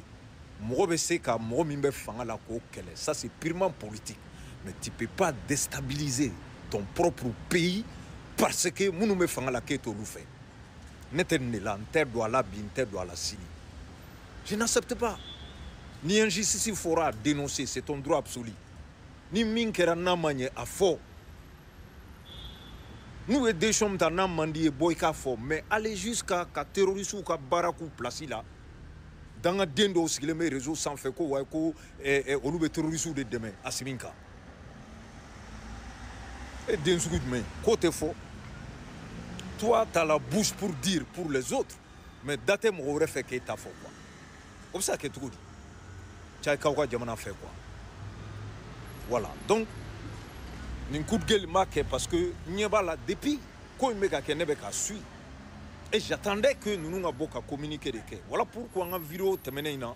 Ça, c'est purement politique. Mais tu ne peux pas déstabiliser ton propre pays parce que nous ne faisons pas la quête au fait. Je n'accepte pas. Ni injustice il faudra dénoncer, c'est ton droit absolu. Ni minkera namanye à fort. Nous et des chambres dans Namandi et Boyka fort, mais aller jusqu'à terroristes ou barakou placé là. Dans un dendo qui les réseaux sans faire quoi et on nous terroristes de demain à Siminka. Et d'un coup de main, côté faux. Toi, tu as la bouche pour dire pour les autres, mais datem aurait fait que tu as faux quoi. Comme ça que tu dis. Tu as quoi jamana fait quoi. Voilà. Donc ni coup de gueule marqué parce que n'y a pas là depuis quand il me gars qui n'est pas suit. Et j'attendais que nous n'ayons pas communiquer de que. Voilà pourquoi on a vidéo terminé na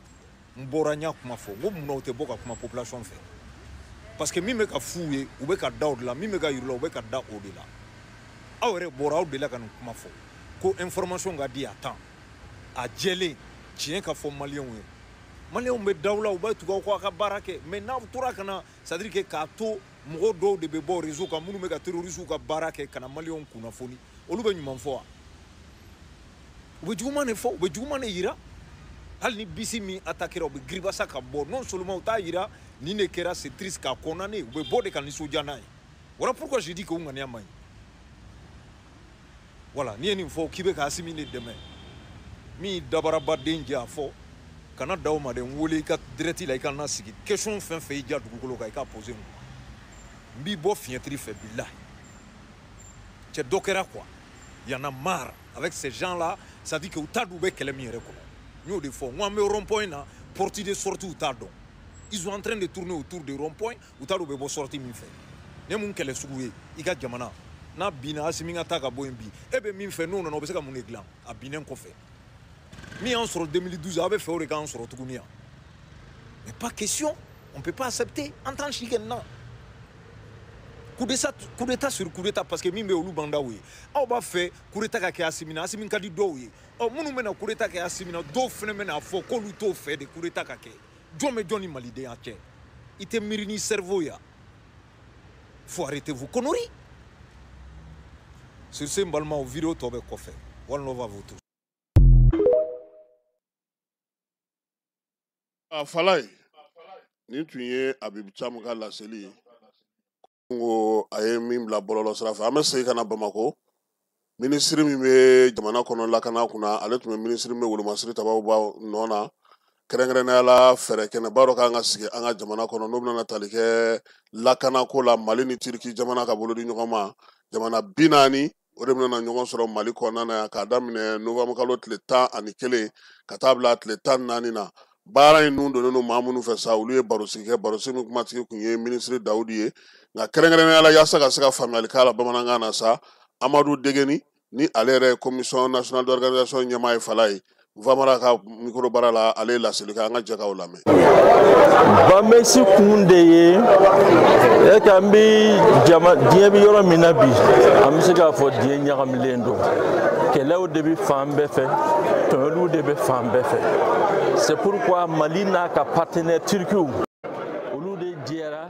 mboranya kuma fo. Ngo muna ote boka kuma population fait. Parce que mi me ka fouiller ou be ka da au-delà, mi me ka yurla ou be ka da au-delà. Awere bora au-delà ka kuma fo. Ko information ga di attend. A djele tien ka fo malien we. Malien me dawla ou ba tu ko ka barake. Mais na tura kana ça veut dire que ka to mo do de be bo réseau ka munu me ka terroriste ka barake kana malien kuna foni. Olu be nyuma fo. Ubejumane fo, ubejumane ira. Hal ni bisi mi attaquera ube gribasa ka bo. Non seulement ta ira, ni ne kera c'est triste ka konane, ube bo de kan nisojana. Voilà pourquoi je dis que on gagne mai. Voilà, ni en fo kibe ka assimile demain. Mi dabara badenja fo. Kana dauma de wole ka direti la kana sigi. Question fin fait ja dugukolo ka poser. Mbi bo fientri fait billahi. C'est dokera quoi. Il y en a marre avec ces gens-là. Ça dit que vous avez fait des choses. Nous, des fois, nous avons un rond-point, porte de sortie, ils sont en train de tourner autour du rond-point, vous avez fait sortie. Nous avons fait des choses. Nous avons fait des choses. Nous avons fait des choses. Nous avons fait des choses. Mais en 2012, nous avons fait des choses. Mais pas question. On ne peut pas accepter en tant que chicane. Coup d'état sur coup d'état parce que mimbe olu banda oui. On va faire coup d'état qui assimina kadi do oui. Oh munu mena coup d'état qui assimina do phénomène à faux ko luto fait de coup d'état ka ke. Jome Johnny malide en tien. Ite mirini cerveau ya. Faut arrêter vous conneries. Sur ce mbalma au vidéo tobe ko fait. One love à vous tous. Falay. Ni tu es Abib Chamga la seli. Ngo aye min bila bɔlɔlɔ sira fɛ an bɛ segin ka na Bamako minisiri min bɛ jamana kɔnɔ lakana kunna ale tun bɛ minisiri min bɛ wolomasiri tabaw bɔ nɔ na kɛrɛnkɛrɛnnenya la fɛɛrɛ kɛnɛ b'a dɔn k'an ka sigi an ka jamana kɔnɔ n'o bɛna tali kɛ lakanako la Mali ni Turki jamana ka bolo di ɲɔgɔn ma jamana 40 o de bɛna ɲɔgɔn sɔrɔ Mali kɔnɔna na yan k'a daminɛ novembre kalo tile 11 ka taa bila tile 14 na baara in nun donnen don maa minnu fɛ sa olu ye barosigi kɛ barosigi min kumatigi kun ye minisiri Dawudi ye nka kɛrɛnkɛrɛnnenya la yaasa ka se ka faamuyali k'a la bamanankan na sa Amadu Degeni ni ale yɛrɛ ye commission nationale d'organisation ɲɛmaa ye Fala ye Vamara ka micro baara la ale ye laseli kɛ an ka jɛ k'aw lamɛn. Bamesi kun de ye e ka n bi diɲɛ bi yɔrɔ min na bi an bɛ se k'a fɔ diɲɛ ɲagamilen don kɛlɛw de bɛ fan bɛɛ fɛ tɔɲɔliw de bɛ fan bɛɛ fɛ c'est pourquoi Mali n'a ka partenaire Turkiw olu de jɛra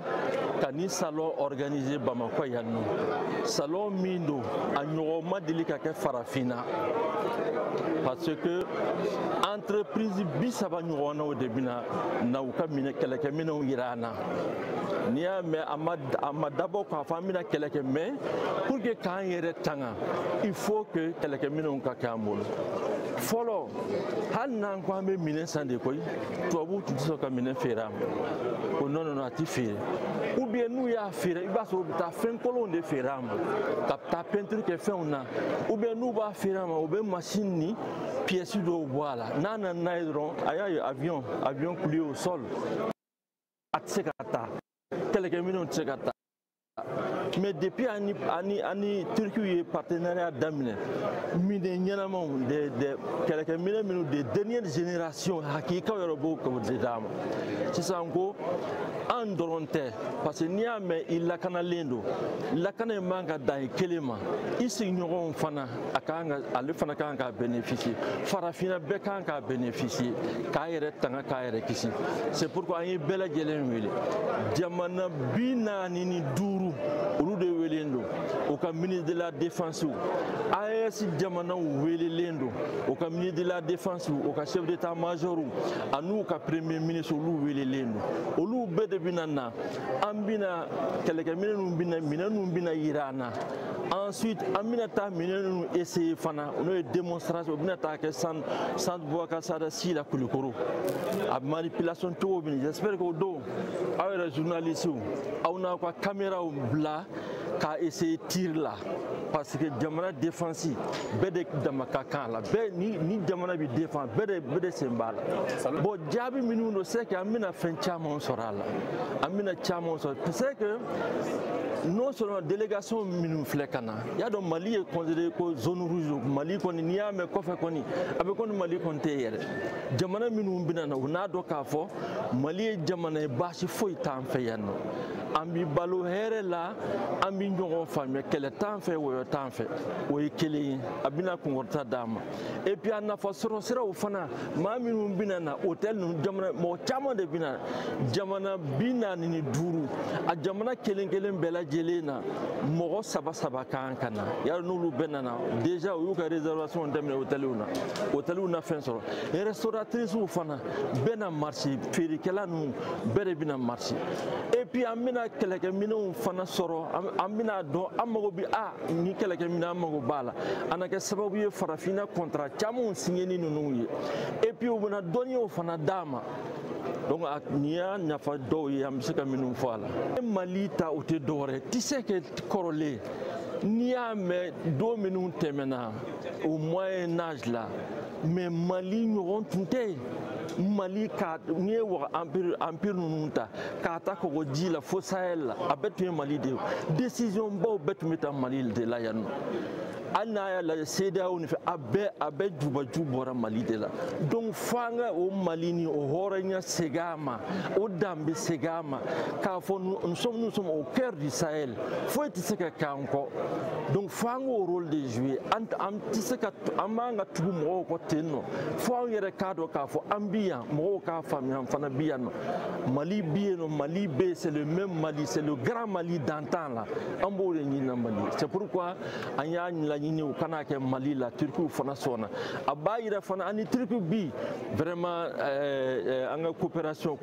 ka ni salon organisé Bamako yan nɔ salon min don a ɲɔgɔn ma deli ka kɛ farafinna parce que entreprise 30 ɲɔgɔnnaw de bɛna na u ka kɛlɛkɛminɛnw yira an na n'i y'a mɛn a ma dabɔ k'a fɔ an bɛna kɛlɛ kɛ mais pour que k'an yɛrɛ tanga il faut que kɛlɛkɛminɛnw ka kɛ an bolo fɔlɔ hali n'an ko an bɛ minɛn san de koyi tubabuw tun tɛ sɔn ka minɛn feere an ma ko non a tɛ feere ou bien n'u y'a feere i b'a sɔrɔ u bɛ taa fɛn kolonw de feere an ma ka taa peinture kɛ fɛnw na ou bien n'u b'a feere an ma u bɛ machine ni pièces dɔw bɔ a la n'a nana n'a ye dɔrɔn a y'a ye avion coulé au sol a tɛ se ka taa kɛlɛkɛminɛnw tɛ se ka taa mais depuis ani Turquie ye partenariat daminɛ minɛ ɲɛnamaw de kɛlɛkɛminɛ minnu de dernière génération hakikaw yɛrɛ b'o de d'a ma sisan ko an dɔrɔn tɛ parce que n'i y'a mɛn i lakanalen don lakana in man ka dan i kelen ma i sigiɲɔgɔnw fana ale fana kan ka bénéficier farafinna bɛɛ kan ka bénéficier k'a yɛrɛ tanga k'a yɛrɛ kisi c'est pourquoi an ye bɛɛ lajɛlen wele jamana 45 olu de welelen don o ka ministre de la défense AES jamanaw welelen don o ka ministre de la défense o ka chef d'état major an'u ka premier ministre olu welelen don olu bɛɛ de bɛna na an bɛna kɛlɛkɛminɛ ninnu bɛna yira an na ensuite an bɛna taa minɛ ninnu essayer fana n'o ye démonstration o bɛna taa kɛ centre Boubacar Sada Si la Kulikoro a manipulation cogo min j'espère que o don aw yɛrɛ journalistes aw n'a ka caméraw bila k'a essayer tir la parce que jamana défense bɛɛ de dama ka kan la bɛɛ ni jamana bɛ défend bɛɛ de sen b'a la bon jaabi minnu don c'est que an bɛna fɛn caman sɔrɔ a la an bɛna caman sɔrɔ c'est que non seulement délégation minnu filɛ ka na y'a dɔn Mali ye considéré ko zone rouge Mali kɔni n'i y'a mɛn kɔfɛ kɔni a bɛ kɔni Mali kɔni tɛ yɛrɛ jamana minnu bɛna na u n'a dɔn k'a fɔ Mali ye jamana ye baasi foyi t'an fɛ yan nɔ an bɛ balo hɛrɛ la an bɛ ɲɔgɔn faamuya kɛlɛ t'an fɛ wɔyɔ t'an fɛ o ye kelen ye a bɛna kunkɔrɔta d'a ma et puis a nafa sɔrɔ siraw fana maa minnu bɛna na hôtel ninnu jamana mɔgɔ caman de bɛna jamana 45 a jamana kelen kelen bɛɛ lajɛlen na mɔgɔ 3 kan ka na yari n'olu bɛɛ nana déjà u y'u ka réservation daminɛ hôteliw na fɛn sɔrɔ restauratrices fana bɛɛ na marché feerekɛla ninnu bɛɛ de bɛna marché et puis an bɛna kɛlɛkɛminɛnw fana sɔrɔ an bɛna dɔn an mago bɛ ni kɛlɛkɛminɛn an mago b'a la a na kɛ sababu ye farafinna contrat camanw signé ninnu ye et puis u bɛna dɔnniyaw fana d'a ma donc nin y'a nafa dɔw ye an bɛ se ka minnu fɔ a la Mali ta o tɛ dɔwɛrɛ ti se ka kɔrɔlen n'i y'a mɛn don minnu tɛmɛna au moyen âge la mais Mali ɲɔgɔn tun tɛ yen Mali ka n'i ye empire ninnu ta k'a ta kɔgɔji la fo Sahel la a bɛɛ tun ye Mali de ye décision baw bɛɛ tun bɛ taa Mali de la yan nɔ hali n'a y'a lajɛ CEDEAO nin fɛ a bɛɛ jubaju bɔra Mali de la donc fo an ka o Mali ni o hɔrɔnya segin a ma o dan bɛ segin a ma k'a fɔ nous sommes au cœur du Sahel foyi tɛ se ka k'an kɔ donc fo an k'o rôle de jouer an tɛ se ka an b'an ka tugu mɔgɔw kɔ ten nɔ fo an yɛrɛ k'a dɔn k'a fɔ an bi yan mɔgɔw k'a faamuya an fana bi yan nɔ Mali bi yen nɔ Mali bɛ c'est le même Mali c'est le grand Mali d'antan la an b'o de ɲini Mali c'est pourquoi an y'a laɲini u kana kɛ Mali la Turkiw fana sɔnna a b'a yira fana ani Turkiw bi vraiment an ka coopération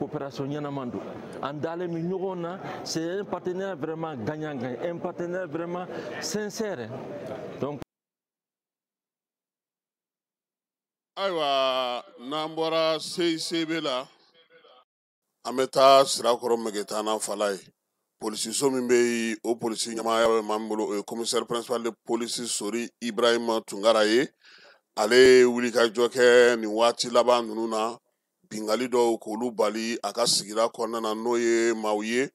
ɲɛnama don an dalen bɛ ɲɔgɔn na c'est un partenaire vraiment gagnant-gagnant un partenaire vraiment sincère donc ayiwa n'an bɔra CICB la an bɛ taa Sirakɔrɔ Mɛgɛtana Fala ye polisiso min bɛ yen o polisi ɲɛmaaya bɛ maa min bolo o ye commissaire principal de police Sori Ibrahima Tunkara ye ale ye wulikajɔ kɛ nin waati laban ninnu na bingali dɔw k'olu bali a ka sigida kɔnɔna na n'o ye maaw ye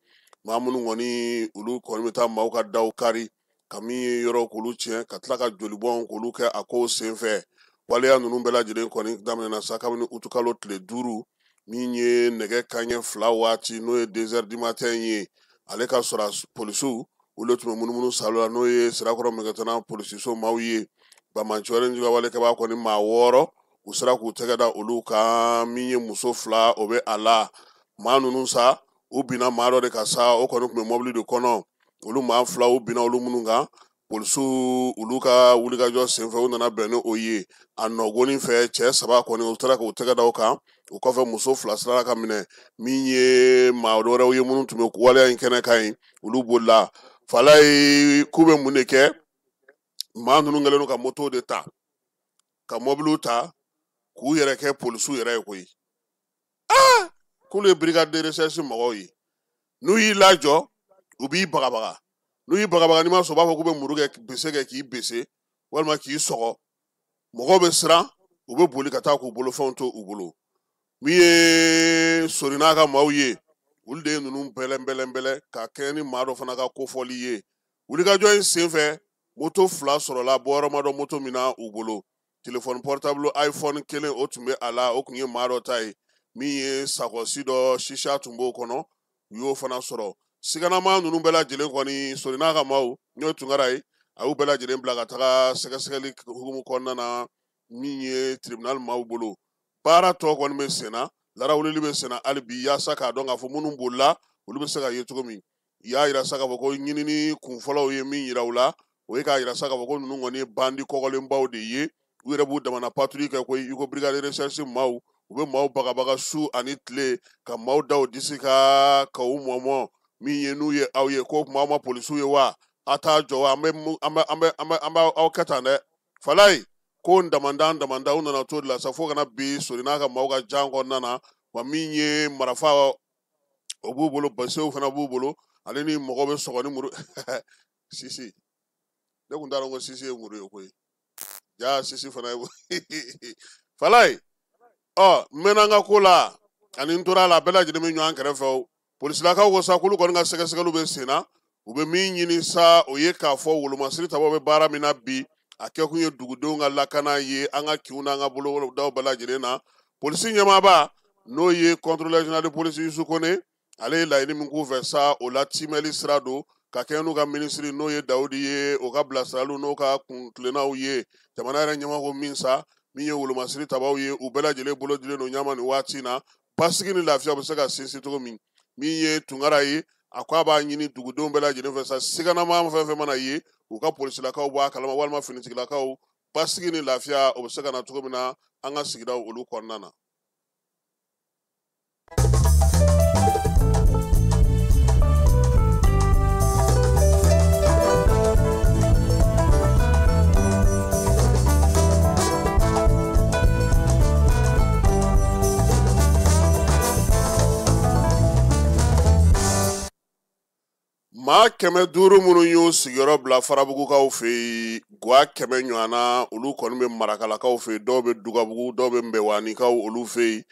maa minnu kɔni olu kɔni bɛ taa maaw ka daw kari ka min ye yɔrɔ k'olu tiɲɛ ka tila ka jolibɔn k'olu kɛ a kow senfɛ waleya ninnu bɛɛ lajɛlen kɔni daminɛna sa kabini utu kalo tile 5 min ye nɛgɛ kanɲɛ 2 waati n'o ye 2 heures du matin ye ale ka sɔrɔ polisiw olu tun bɛ munumunu salo la n'o ye Sirakɔrɔ Mɛgɛtana polisiso maaw ye Bamanciwɛrɛ Njuga walekɛbaa kɔni maa 6 u sera k'u tɛgɛ da olu kan min ye muso 2 o bɛ a la maa ninnu sa u binna maa dɔ de ka sa o kɔni tun bɛ mɔbili de kɔnɔ olu maa 2 u binna olu minnu kan polisiw olu ka wulikajɔ senfɛ u nana bɛn ni o ye a nɔgɔnin fɛ cɛ 3 kɔni u sera k'u tɛgɛ da o kan o kɔfɛ muso 2 sera ka minɛ min ye maa wɛrɛw ye minnu tun bɛ waleya in kɛnɛ kan yen olu bolila Fala ye k'u bɛ mun de kɛ maa ninnu kɛlen don ka moto de ta ka mɔbiliw ta k'u yɛrɛ kɛ polisiw yɛrɛ ye koyi k'olu ye brigade de recherche mɔgɔw ye n'u y'i lajɔ u b'i bagabaga n'u y'i bagabaga n'i ma sɔn u b'a fɔ k'u bɛ muru kɛ bese kɛ k'i bese walima k'i sɔgɔ mɔgɔw bɛ siran u bɛ boli ka taa k'u bolofɛnw to u bolo min ye Sori n'a ka maaw ye olu de ye ninnu bɛlɛnbɛlɛnbɛlɛ ka kɛɲɛ ni maa dɔ fana ka kofɔli ye wulikajɔ in senfɛ moto 2 sɔrɔla bɔyɔrɔma dɔ moto min na u bolo téléphone portable iPhone 1 o tun bɛ a la o kun ye maa dɔ ta ye min ye sakɔsi dɔ shisha tun b'o kɔnɔ u y'o fana sɔrɔ siganama ninnu bɛɛ lajɛlen kɔni sori n'a ka maaw n'o tunkara ye a y'u bɛɛ lajɛlen bila ka taga sɛgɛsɛgɛli hukumu kɔnɔna na min ye tribunal maaw bolo baara tɔ kɔni bɛ sen na larawulili bɛ sen na hali bi yaasa k'a dɔn k'a fɔ minnu bolila olu bɛ se ka ye cogo min i y'a yira sa k'a fɔ ko ɲinini kunfɔlɔw ye min yira u la o ye k'a yira sa k'a fɔ ko ninnu kɔni ye bandi kɔgɔlenbaw de ye u yɛrɛ b'u damana patrouille kɛ koyi i ko brigade de recherche maaw u bɛ maaw bagabaga su ani tile ka maaw da u disi ka u mɔmɔ min ye n'u ye aw ye ko maaw ma polisiw ye wa a t'a jɔ wa an bɛ aw kɛ tan dɛ falayi ko n damanda u nana to de la sa fo kana bi sori n'a ka maaw ka jan kɔnɔna na wa min ye marafa o b'u bolo basew fana b'u bolo ale ni mɔgɔ bɛ sɔgɔ ni muru sisi ne kun t'a dɔn ko sisi ye muru ye koyi ja sisi fana ye falayi n mɛnna n ka ko la ani n tora a la bɛɛ lajɛlen bɛ ɲɔgɔn kɛrɛfɛ o polisilakaw ko sa k'olu kɔni ka sɛgɛsɛgɛliw bɛ sen na u bɛ min ɲini sa o ye k'a fɔ wolomasiri tabaw bɛ baara min na bi a kɛ kun ye dugudenw ka lakana ye an ka kinw n'an ka bolodaw bɛɛ lajɛlen na polisi ɲɛmaaba n'o ye contrôleur général de police Yusu Kone ale ye laɲini min k'u fɛ sa o la timɛli sira don ka kɛ n'u ka minisiri n'o ye Dawudi ye o ka bilasiraliw n'o ka kuntilennaw ye jamana yɛrɛ ɲɛmɔgɔ min sa min ye wolomasiri tabaw ye u bɛɛ lajɛlen bolo dilen don ɲama nin waati in na basigi ni lafiya bɛ se ka sinsin cogo min ye tunkara ye a ko a b'a ɲini dugudenw bɛɛ lajɛlen fɛ sa siganama fɛn fɛn mana ye u ka polisilakaw bɔ a kalama walima finitigilakaw basigi ni lafiya o bɛ se ka na cogo min na an ka sigidaw olu kɔnɔna na. maa 500 minnu y'u sigiyɔrɔ bila farabugukaw fɛ yen gwa 100 ɲɔgɔnna olu kɔni bɛ marakalakaw fɛ yen dɔw bɛ dugabugu dɔw bɛ mbɛwanikaw olu fɛ yen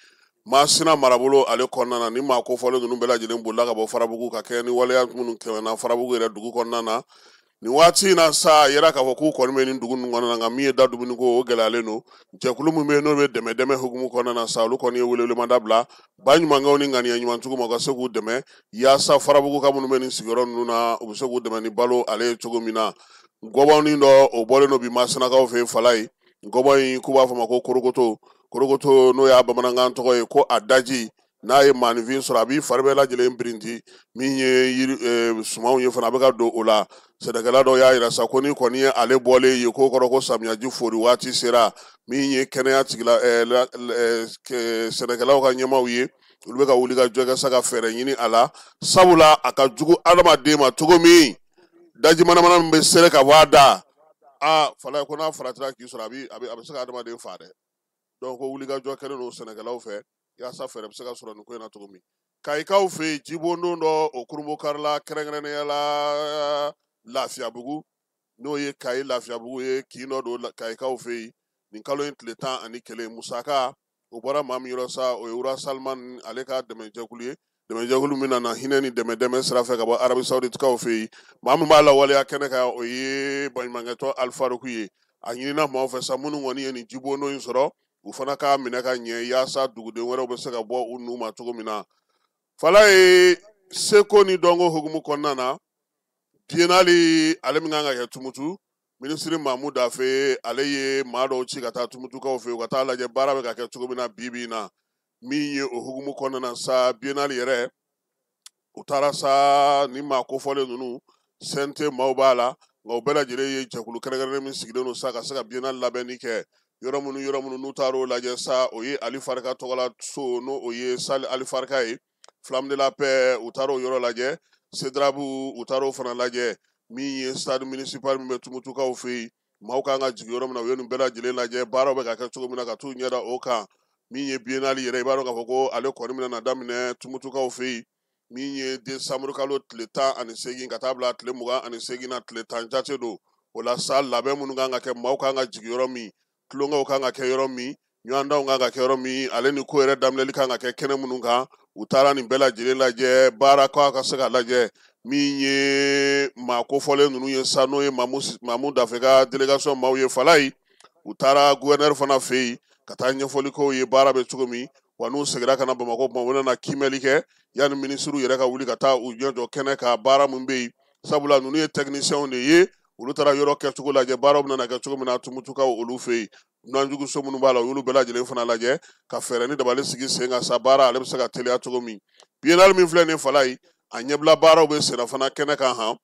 maa sina marabolo ale kɔnɔna na ni maa kofɔlen ninnu bɛɛ lajɛlen bolila ka bɔ farabugu ka kɛ ni waleya minnu kɛmɛna farabugu yɛrɛ dugu kɔnɔna na nin waati in na sa a yɛrɛ k'a fɔ k'u kɔni bɛ nin dugu ninnu kɔnɔna na nka min ye da dumuni ko o gɛlɛyalen don jɛkulu min bɛ yen n'o bɛ dɛmɛ hukumu kɔnɔna na sa olu kɔni ye welewelemada bila ba ɲumankaw ni ŋaniya ɲumantigiw ma u ka se k'u dɛmɛ yaasa farabugu ka minnu bɛ nin sigiyɔrɔ ninnu na u bɛ se k'u dɛmɛ ni balo ale ye cogo min na gɔbɔnin dɔ o bɔlen don bi masinakaw fɛ yen fala ye gɔbɔn in k'u b'a fɔ ma ko korokoto n'o y'a bamanankan tɔgɔ ye ko a daji n'a ye maanifin sɔrɔ a b'i fari bɛɛ lajɛlen birinti min ye sumanw ye fana a bɛ ka don o la sɛnɛkɛla dɔw y'a yira sa ko ni kɔni ye ale bɔlen ye k'o kɔrɔ ko samiyaji fori waati sera min ye kɛnɛya tigila sɛnɛkɛlaw ka ɲɛmaw ye olu bɛ ka wuli ka jɔ kɛ sa ka fɛɛrɛ ɲini a la sabula a ka jugu adamaden ma cogo min daji manamana min bɛ sere ka bɔ a da fala ko n'a faratira k'i sɔrɔ a bɛ se ka adamaden faa dɛ donc ko wuli ka jɔ kɛlen don sɛnɛkɛlaw fɛ yaasa fɛɛrɛ bɛ se ka sɔrɔ nin ko in na cogo min kayikaw fɛ yen jibondon dɔ o kurunbo karila kɛrɛnkɛrɛnnenya la Lafiyabugu n'o ye Kayi Lafiyabugu ye kin dɔ don kayikaw fɛ yen nin kalo in tile 11 musaka o bɔra maa min yɔrɔ sa o ye Wura Salman ale ka dɛmɛjɛkulu ye dɛmɛjɛkulu min nana hinɛ ni dɛmɛ sira fɛ ka bɔ Arabi Saouditikaw fɛ yen maa min b'a lawaleya kɛnɛ kan o ye baɲumankɛtɔ Alifaruku ye a ɲinina maaw fɛ sa minnu kɔni ye nin jibondo in sɔrɔ u fana ka minɛ ka ɲɛ yaasa duguden wɛrɛw bɛ se ka bɔ u nu ma cogo min na fala ye seko ni dɔnko hukumu kɔnɔna na biennale ale min kan ka kɛ Tumutu minisiri Mamu Dafe ale ye maa dɔw ci ka taa Tumutukaw fɛ u ka taa lajɛ baara bɛ ka kɛ cogo min na bi na min ye o hukumu kɔnɔna na sa biennale yɛrɛ u taara sa ni maa kofɔlen ninnu sente maaw b'a la nka u bɛɛ lajɛlen ye jɛkulu kɛrɛnkɛrɛnnen min sigilen don sa ka se ka biennale labɛnni kɛ yɔrɔ minnu n'u taar'o lajɛ sa o ye Ali Farika tɔgɔla so n'o o ye Sali Ali Farika ye Flamme de la Paix u taar'o yɔrɔ lajɛ Sedrabu u taar'o fana lajɛ min ye stade municipal min bɛ Tumutukaw fɛ yen maaw kan ka jigin yɔrɔ min na u ye nin bɛɛ lajɛlen lajɛ baaraw bɛ ka kɛ cogo min na ka t'u ɲɛda o kan min ye biennale yɛrɛ i b'a dɔn k'a fɔ ko ale kɔni bɛna daminɛ Tumutukaw fɛ yen min ye décembre kalo tile 18 ka taa bila tile 28 na tile 10 jate don o la sa labɛn minnu kan ka kɛ maaw kan ka jigin yɔrɔ min tulonkɛw kan ka kɛ yɔrɔ min ɲɔgɔndanw kan ka kɛ yɔrɔ min ale ni ko yɛrɛ daminɛli kan ka kɛ kɛnɛ minnu kan u taara nin bɛɛ lajɛlen lajɛ baara k'a ka se ka lajɛ min ye maa kofɔlen ninnu ye sa n'o ye mamu dafe ka délégation maaw ye Falaye u taara gouverneur fana fɛ yen ka taa ɲɛfɔli k'o ye baara bɛ cogo min wa n'u seginna ka na Bamakɔ tuma u nana kimɛli kɛ yanni minisiriw yɛrɛ ka wuli ka taa u ɲɛjɔ kɛnɛ ka baara min bɛ yen sabula ninnu ye techniciens de ye olu taara yɔrɔ kɛcogo lajɛ baaraw bɛna kɛ cogo min na tumutukaw olu fɛ yen dunanjugu so minnu b'a la olu bɛɛ lajɛlen fana lajɛ ka fɛɛrɛ ni dabali sigi sen kan sa baara ale bɛ se ka teliya cogo min biennale min filɛ nin Falaye a ɲɛbila baaraw bɛ senna fana kɛnɛ kan han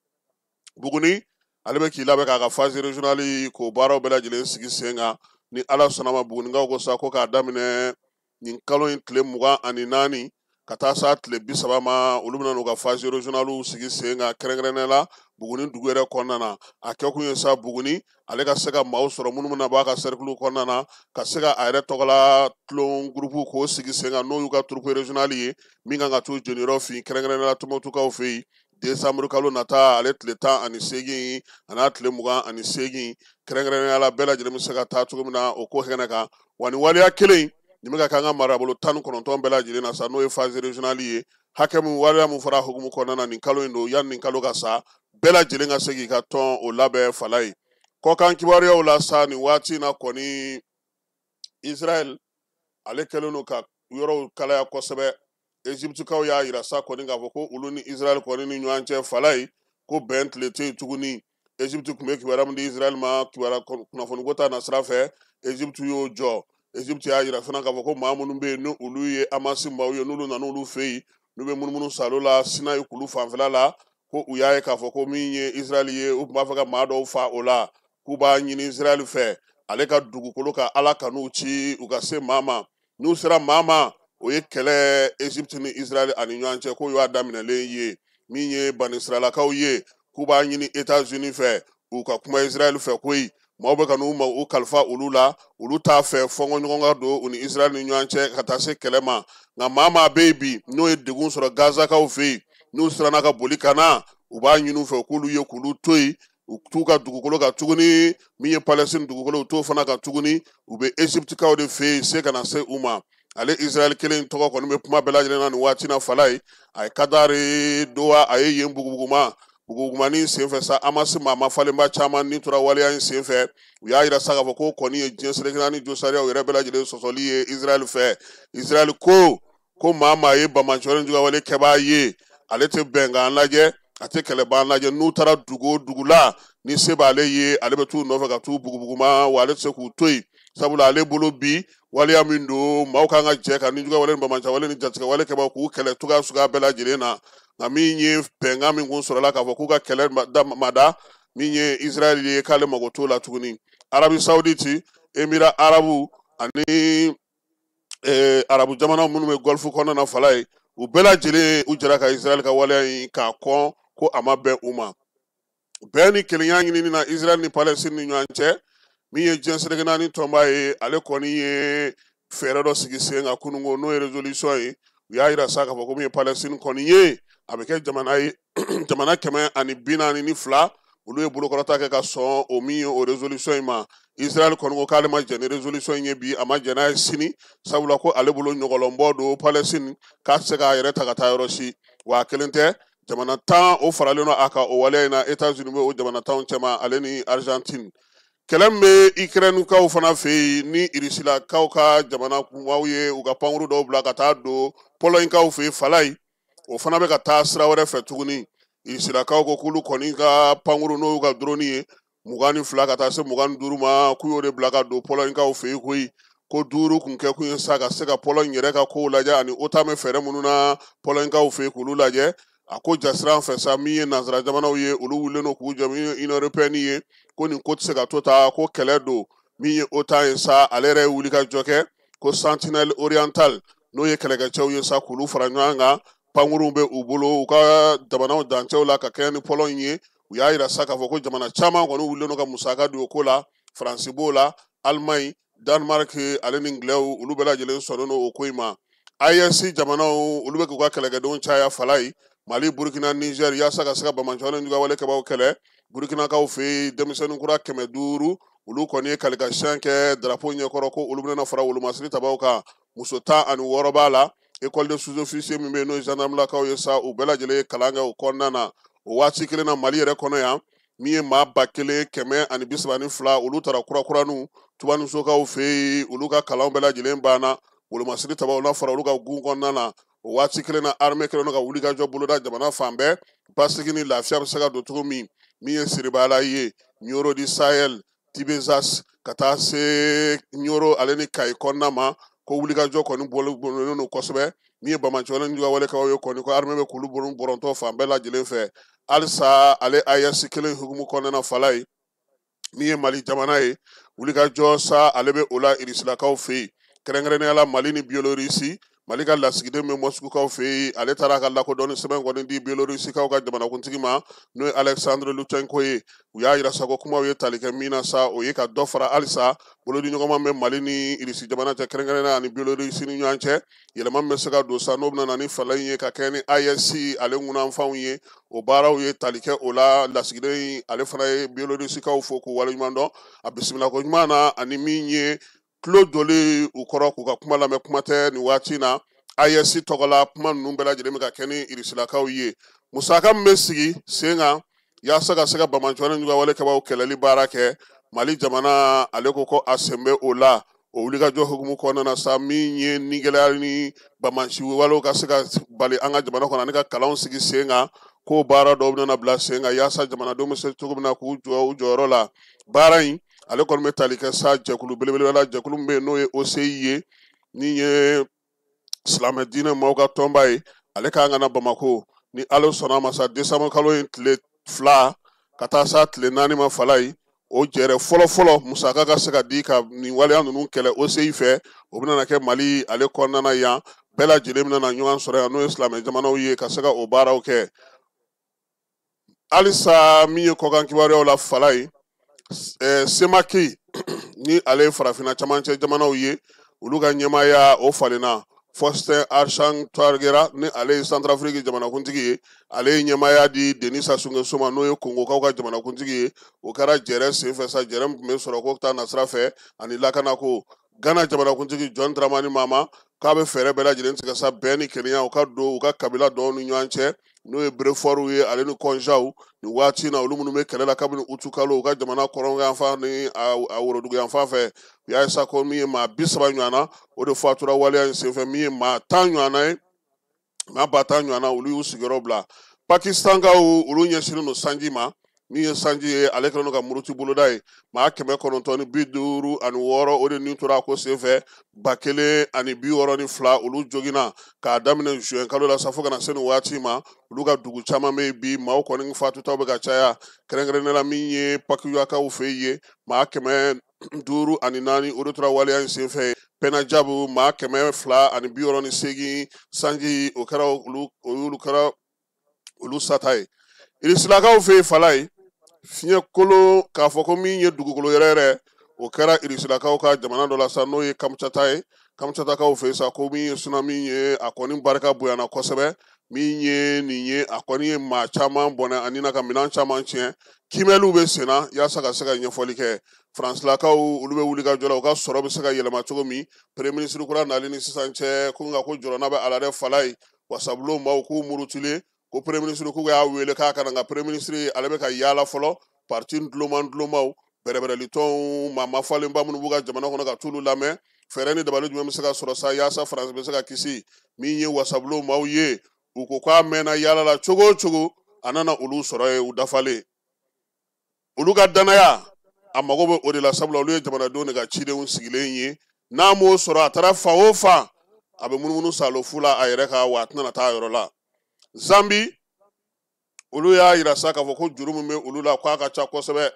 Buguni ale bɛ k'i labɛn k'a ka phase régionale k'o baaraw bɛɛ lajɛlen sigi sen kan ni Ala sɔnna ma Bugunikaw ko sa ko k'a daminɛ nin kalo in tile 24 ka taa sa tile 30 ma olu bɛna n'u ka phase régionale sigi sen kan kɛrɛnkɛrɛnnenya la Buguni dugu yɛrɛ kɔnɔna na a kɛkun ye sa Buguni ale ka se ka maaw sɔrɔ minnu bɛna bɔ a ka cercle kɔnɔna na ka se ka a yɛrɛ tɔgɔla tlon groupe k'o sigi sen kan n'o y'u ka troupe régionale ye min kan ka t'u jeniyɔrɔ fin kɛrɛnkɛrɛnnenya la Tumutukaw fɛ yen décembre kalo nata ale tile 18 a n'a tile 28 kɛrɛnkɛrɛnnenya la bɛɛ lajɛlen bɛ se ka taa cogo min na o ko kɛnɛ kan wa ni waleya kelen nin bɛ ka kɛ an ka marabolo 19 bɛɛ lajɛlen na sa n'o ye phase régionale ye hakɛ min waleya min fɔra hukumu kɔnɔna na nin kalo in don yanni nin kalo ka sa bɛɛ lajɛlen ka se k'i ka tɔn o labɛn Falaye kɔkan kibaruyaw la sa nin waati in na kɔni Israel ale kɛlen don ka yɔrɔw kalaya kosɛbɛ Egyptekaw y'a yira sa kɔni k'a fɔ ko olu ni Israel kɔni ni ɲɔgɔn cɛ Falaye ko bɛn tile tɛ yen tuguni Egypte tun bɛ kibaruya min di Israel ma kunnafoniko ta nasira fɛ Egypte y'o jɔ Egypte y'a yira fana k'a fɔ ko maa minnu bɛ yen ni olu ye Hamas maaw ye n'olu nana olu fɛ yen n'u bɛ munumunu salo la Sinayi kulu fanfɛla la ko u y'a ye k'a fɔ ko min ye Israel ye u tun b'a fɛ ka maa dɔw fa o la k'u b'a ɲini Israel fɛ ale ka dugukolo ka Ala kan'u ci u ka se maa ma n'u sera maa ma o ye kɛlɛ Egypte ni Israel ani ɲɔgɔn cɛ k'o y'a daminɛlen ye min ye Bani Israelakaw ye k'u b'a ɲini États-Unis fɛ u ka kuma Israel fɛ koyi maaw bɛ ka n'u kalifa olu la olu t'a fɛ fɔnkɔɲɔgɔn ka don u ni Israel ni ɲɔgɔn cɛ ka taa se kɛlɛ ma nka maa bɛ yen bi n'o ye degun sɔrɔ Gazakaw fɛ yen n'u siranna ka boli ka na u b'a ɲini u fɛ k'olu ye k'olu to yen u t'u ka dugukolo kan tuguni min ye Palestine dugukolo u t'o fana kan tuguni u bɛ Egyptekaw de fɛ yen se ka na se u ma ale Israel kelen tɔgɔ kɔni bɛ kuma bɛɛ lajɛlen na nin waati na Falaye a ye Kadari Doha a ye yen bugubugumani senfɛ sa Hamas maa falenba caman ni tora waleya in senfɛ u y'a yira sa k'a fɔ ko kɔni ye diɲɛ selekina ni josariyaw yɛrɛ bɛɛ lajɛlen sɔsɔli ye Israel fɛ Israel ko maa ye bamanjɔlen jugawale kɛbaa ye ale tɛ bɛnkan lajɛ a tɛ kɛlɛban lajɛ n'u taara dugu o dugu la ni se b'ale ye ale bɛ t'u nɔfɛ ka t'u bugubuguma wa ale tɛ se k'u to yen sabula ale bolo bi waleya min don maaw kan ka jɛ ka ni jugawale ni bamanjawale ni jatigɛwale kɛbaa k'u kɛlɛ cogoya suguya bɛɛ lajɛlen na nka min ye bɛnkan min kun sɔrɔla k'a fɔ k'u ka kɛlɛ mada min ye Israel ye k'ale mago t'o la tuguni Arabi Saoudite Émirats Arabu ani arabu jamana minnu bɛ Golfe kɔnɔna na Falaye u bɛɛ lajɛlen u jɛra ka Israel ka waleya in k'a kɔn ko a ma bɛn u ma bɛn ni kelenya ɲinini na Israel ni Palestine ni ɲɔgɔn cɛ min ye diɲɛ seleke naani tɔnba ye ale kɔni ye fɛɛrɛ dɔ sigi sen kan kunungo n'o ye résolution ye u y'a yira sa k'a fɔ ko min ye Palestine kɔni ye a bɛ kɛ jamana ye jamana 142 olu ye bolokɔrɔta kɛ ka sɔn o min ye o résolution in ma Israel kɔni ko k'ale ma jɛn ni résolution in ye bi a ma jɛn n'a ye sini sabula ko ale bolo ɲɔgɔlɔnbɔ don Palestine k'a tɛ se k'a yɛrɛ ta ka taa yɔrɔ si wa a kelen tɛ jamana 10 o faralen don a kan o waleya in na États-Unis bɛ o jamana 10 cɛman ale ni Argentine kɛlɛ min bɛ Ukrainekaw fana fɛ yen ni Rusilakaw ka jamana kunbaw ye u ka pankuru dɔw bila ka taa don Pɔlɔɲikaw fɛ yen Falaye o fana bɛ ka taa sira wɛrɛ fɛ tuguni Rusilakaw ko k'olu kɔni ka pankuru n'o y'u ka drone ye 22 ka taa se 25 ma k'u y'o de bila ka don Pɔlɔɲikaw fɛ yen koyi ko 5 kun kɛ kun ye sa ka se ka Pɔlɔɲ yɛrɛ ka kow lajɛ ani OTAN bɛ fɛɛrɛ minnu na Pɔlɔɲikaw fɛ yen k'olu lajɛ a ko jasiran fɛ sa min ye nanzara jamanaw ye olu wulilen don k'u jɔ min ye Union Européenne ye ko nin ko tɛ se ka to ta ko kɛlɛ don min ye OTAN ye sa ale yɛrɛ ye wuli ka jɔ kɛ ko Sentinelle Oriental n'o ye kɛlɛkɛcɛw ye sa k'olu fara ɲɔgɔn kan pankuruw bɛ u bolo u ka jamanaw dancɛw la ka kɛɲɛ ni Pɔlɔɲ ye u y'a yira sa k'a fɔ ko jamana caman kɔni wulilen don ka musaka don o ko la Faransi b'o la Allemagne Danemark ale ni Anglais olu bɛɛ lajɛlen sɔnnen don o ko in ma IS jamanaw olu bɛ k'u ka kɛlɛkɛdenw caya Falaye Mali Burkina Niger yaasa ka se ka bamanjɔlen jugawale kɛbaaw kɛlɛ Burkinakaw fɛ yen denmisɛnnin kura 500 olu kɔni ye kaligasiyɛn kɛ drapeau ɲɛkɔrɔ ko olu bɛna fara wolomasiri tabaw kan muso 16 b'a la école de sous-officier min bɛ yen n'o ye gendarmelakaw ye sa u bɛɛ lajɛlen ye kalan kɛ o kɔnɔna na o waati kelen na Mali yɛrɛ kɔnɔ yan min ye maa 1,132 olu tara kurakuranu tubanisokaw fɛ yen olu ka kalanw bɛɛ lajɛlen banna wolomasiri tabaw na fara olu ka gun kɔnɔna na o waati kelen na armée kelen ka wulikajɔ boloda jamana fan bɛɛ basigi ni lafiya bɛ se ka don cogo min ye Siribala ye Nioro di Sahel Tibezas ka taa se Nioro ale ni Kayi kɔnɔna ma ko wulikajɔ kɔni bɔlen don kosɛbɛ min ye Bamacɔla ni juguya walekaw ye kɔni ko armée bɛ k'olu bɔrɔntɔ fan bɛɛ lajɛlen fɛ halisa ale AES kelen hukumu kɔnɔna fala ye min ye Mali jamana ye wulikajɔ sa ale bɛ o la Irisilakaw fɛ yen kɛrɛnkɛrɛnnenya la Mali ni Biélorussie Mali ka lasigiden bɛ Moscoukaw fɛ yen ale taara ka lakodɔnni sɛbɛn kɔni di Biélorusikaw ka jamanakuntigi ma n'o ye Alexandre Lutsenko ye u y'a yira sa ko kumaw ye tali kɛ min na sa o ye ka dɔ fara halisa bolodiɲɔgɔnma bɛ Mali ni Irisi jamana cɛ kɛrɛnkɛrɛnnenya ani Biélorussie ni ɲɔgɔn cɛ yɛlɛma bɛ se ka don sa n'o bɛna na ni fɛlɛ in ye ka kɛ ni AES ale ŋunanfanw ye o baaraw ye tali kɛ o la lasigiden ale fana ye Biélorusikaw fo k'u waleɲuman dɔn a bisimila ko ɲuman na ani min ye tulo jɔlen u kɔrɔ k'u ka kuma lamɛn kuma tɛ nin waati na AES tɔgɔla kuma ninnu bɛɛ lajɛlen bɛ ka kɛ ni Irisilakaw ye musaka min bɛ sigi sen kan yaasa ka se ka Bamacɔla ni juguya walekɛbaw kɛlɛli baara kɛ Mali jamana ale ko a sen bɛ o la o wulikajɔ hukumu kɔnɔna na sa min ye ni gɛlɛya ni Bamaci walew ka se ka bali an ka jamana kɔnɔ ani ka kalanw sigi sen kan k'o baara dɔw bɛna bila sen kan yaasa jamanadenw bɛ se cogo min na k'u jɔ u jɔyɔrɔ la baara in ale kɔni bɛ tali kɛ sa jɛkulu belebele la jɛkulu min bɛ yen n'o ye OCI ye min ye silamɛ diinɛ maaw ka tɔnba ye ale k'an ka na Bamako ni Ala sɔnna ma sa décembre kalo in tile 2 ka taa sa tile 4 ma fala ye o jɛrɛ fɔlɔ musaka ka se ka di ka nin waleya ninnu kɛlɛ OCI fɛ o bɛna kɛ Mali ale kɔnɔna yan bɛɛ lajɛlen bɛna na ɲɔgɔn sɔrɔ yan n'o ye silamɛ jamanaw ye ka se ka o baaraw kɛ halisa min ye kɔkan kibaruyaw la fala ye Semaki ni ale farafina camancɛ jamanaw ye olu ka ɲɛmaaya o falenna Faustin Archange Touadéra ni ale ye Centrafrique jamanakuntigi ye ale ye ɲɛmaaya di Denis Sassou Nguesso ma n'o ye Kongokaw ka jamanakuntigi ye o kɛra jɛrɛ senfɛ sa jɛrɛ min tun bɛ sɔrɔ ko taa nasira fɛ ani lakanako Ghana jamanakuntigi John Dramani Mahama k'a bɛ fɛɛrɛ bɛɛ lajɛlen tigɛ sa bɛn ni kelenya u ka don u ka kabila dɔw ni ɲɔgɔn cɛ n'o ye Breforu ye ale ni Konjaw nin waati na olu minnu bɛ kɛlɛ la kabini utu kalo u ka jamana kɔrɔn yan fan ni a worodugu yan fan fɛ u y'a ye sa ko min ye maa 30 ɲɔgɔnna o de fatura waleya in senfɛ min ye maa 10 ɲɔgɔnna ye maa 10 ɲɔgɔnna olu y'u sigiyɔrɔ bila Pakistankaw olu ɲɛsinnen don sanji ma min ye sanji ye ale kɛlen don ka muruti boloda ye maa 956 o de nin tora ko senfɛ 1062 olu joginna k'a daminɛ juin kalo la sa fo kana se nin waati ma olu ka dugu caman bɛ bi maaw kɔni fatutaw bɛ ka caya kɛrɛnkɛrɛnnenya la min ye pakiyakaw fɛ ye maa 554 o de tora waleya in senfɛ Penajabu maa 268 sanji o kɛra olu sata ye Irisilakaw fɛ fala ye fiɲɛ kolo k'a fɔ ko min ye dugukolo yɛrɛ o kɛra Irisilakaw ka jamana dɔ la sa n'o ye Kamchata ye Kamchatakaw fɛ sa ko min ye tsunami ye a kɔni barika bonyana kosɛbɛ min ye nin ye a kɔni ye maa caman bɔnɛ ani na ka minɛn caman tiɲɛ kimɛliw bɛ senna yaasa ka se ka ɲɛfɔli kɛ Faransilakaw olu bɛ wuli ka jɔ la u ka sɔrɔ bɛ se ka yɛlɛma cogo min premier ministre kura nalen ni sisan cɛ ko nka ko jɔrɔna bɛ ala dɛ fala ye wasabulon maaw k'u murutilen ko premier ministre ko y'a wele k'a kana nka premier ministre ale bɛ ka yaala fɔlɔ parti dulonmaw bɛrɛbɛrɛlitɔnw maa mafalenba minnu b'u ka jamana kɔnɔ ka t'olu lamɛn fɛɛrɛ ni dabali jumɛn bɛ se ka sɔrɔ sa yaasa Faransi bɛ se ka kisi min ye wasabulon maaw ye u ko k'a mɛnna yaala la cogo o cogo a nana olu sɔrɔ ye u dafalen olu ka danaya a mago bɛ o de la sabula olu ye jamanadenw de ka cidenw sigilen ye n'a m'o sɔrɔ a taara fan o fan a bɛ munumunu salofu la a yɛrɛ ka wa a tɛna taa yɔrɔ la Zambi olu y'a yira sa k'a fɔ ko juru min bɛ olu la k'a ka ca kosɛbɛ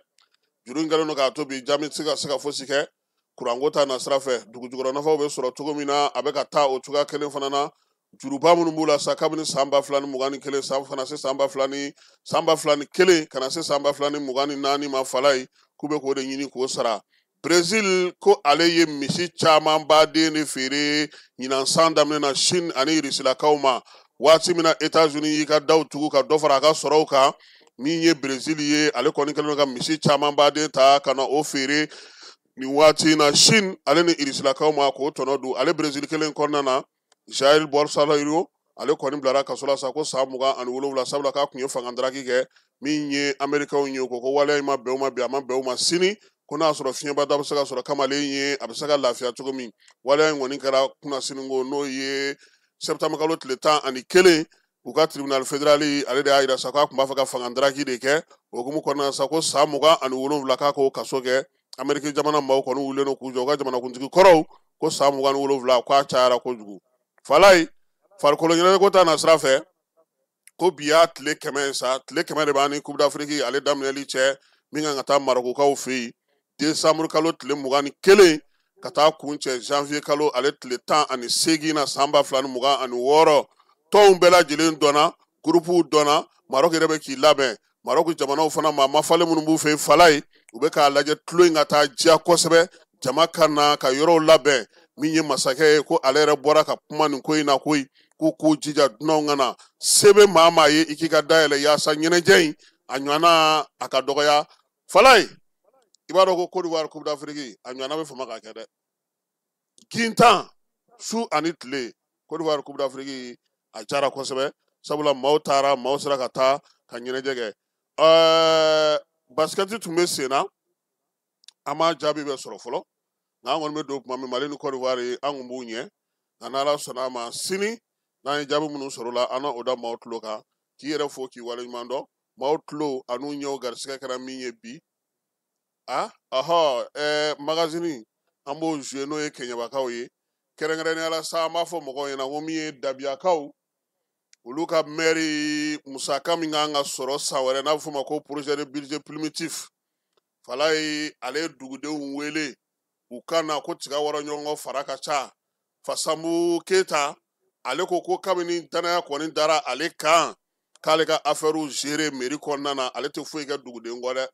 juru in kɛlen don k'a to bi Jami tɛ se ka fosi kɛ kuranko ta na sira fɛ dugujukɔrɔ nafaw bɛ sɔrɔ cogo min na a bɛ ka taa o cogoya kelen fana na juruba minnu b'u la sa kabini san 2021 san kana se san 2021 kana se san 2024 ma fala ye k'u bɛ k'o de ɲini k'o sara Brésil ko ale ye misi caman baden de feere ɲinan san daminɛ na Chine ani Irisilakaw ma waati min na États-Unis y'i ka daw tugu ka dɔ fara a ka sɔrɔw kan min ye Brésil ye ale kɔni kɛlen don ka misi caman baden ta ka na o feere nin waati na Chine ale ni Irisilakaw ma k'o tɔnɔ dun ale Brésil kelen kɔnɔna na Jair Bolsonaro ale kɔni bilara kaso la sa ko san 27 sabula k'a kun ye fangandaraki kɛ min ye Américains ye ko waleya in ma bɛn u ma bi a ma bɛn u ma sini ko n'a sɔrɔ fiɲɛbada bɛ se ka sɔrɔ kamalen ye a bɛ se ka lafiya cogo min waleya in kɔni kɛra kunnasini ko n'o ye septembre kalo tile 11 u ka tribunal fédérali ale de y'a yira sa k'a kun b'a fɛ ka fangandaraki de kɛ o hukumu kɔnɔna sa ko san 27 k'a k'o kaso kɛ Amérique jamana maaw kɔni wulilen don k'u jɔ u ka jamanakuntigi kɔrɔw ko san 27 k'a cayara kojugu falayi farikolo ɲɛnajɛko ta na sira fɛ ko bi y'a tile 100 sa tile 100 de b'a ni Coupe d'Afrique ale daminɛli cɛ min kan ka taa Marokokaw fɛ yen décembre kalo tile 21 ka taa kun cɛ janvier kalo ale tile 18 na san 2026 tɔnw bɛɛ lajɛlen dɔnna gurupuw dɔnna Maroc yɛrɛ bɛ k'i labɛn Maroc jamanaw fana ma mafalen minnu b'u fɛ yen falayi u bɛ k'a lajɛ tulo in ka taa diya kosɛbɛ jama ka na ka yɔrɔw labɛn min ye masakɛ ye ko ale yɛrɛ bɔra ka kuma nin ko in na koyi k'u jija dunanw ka na se bɛ maa maa ye i k'i ka dayɛlɛ yaasa ɲɛnajɛ in a ɲɔgɔnna a ka dɔgɔya falayi i b'a dɔn ko Côte d'Ivoire Coupe d'Afrique a ɲɔgɔnna bɛ fama ka kɛ dɛ gintan su ani tile Côte d'Ivoire Coupe d'Afrique a cayara kosɛbɛ sabula maaw taara maaw sera ka taa ka ɲɛnajɛ kɛ basikɛti tun bɛ sen na an ma jaabi bɛ sɔrɔ fɔlɔ nka an kɔni bɛ don kuma min Mali ni Côte d'Ivoire an kun b'u ɲɛ nka n'Ala sɔnna a ma sini n'an ye jaabi minnu sɔrɔ o la an na o da maaw tulo kan k'i yɛrɛ fo k'i waleɲuman dɔn maaw tulo an'u ɲɛw garisigɛ kɛra min ye bi magazine an b'o joué n'o ye Keɲabakaw ye kɛrɛnkɛrɛnnenya la sa an b'a fɔ mɔgɔw ɲɛna ko min ye Dabiyakaw olu ka maire musaka min kan ka sɔrɔ san wɛrɛ n'a bɛ f'o ma ko projet de budget primitif falayi ale ye dugudenw wele u ka na ko tiga wɔrɔ ɲɔgɔn kɔ fara ka ca Fasambu Keyita ale ko kabini danaya kɔni dara ale kan k'ale ka affaire gérer mairie kɔnɔna na ale tɛ foyi kɛ duguden kɔ dɛ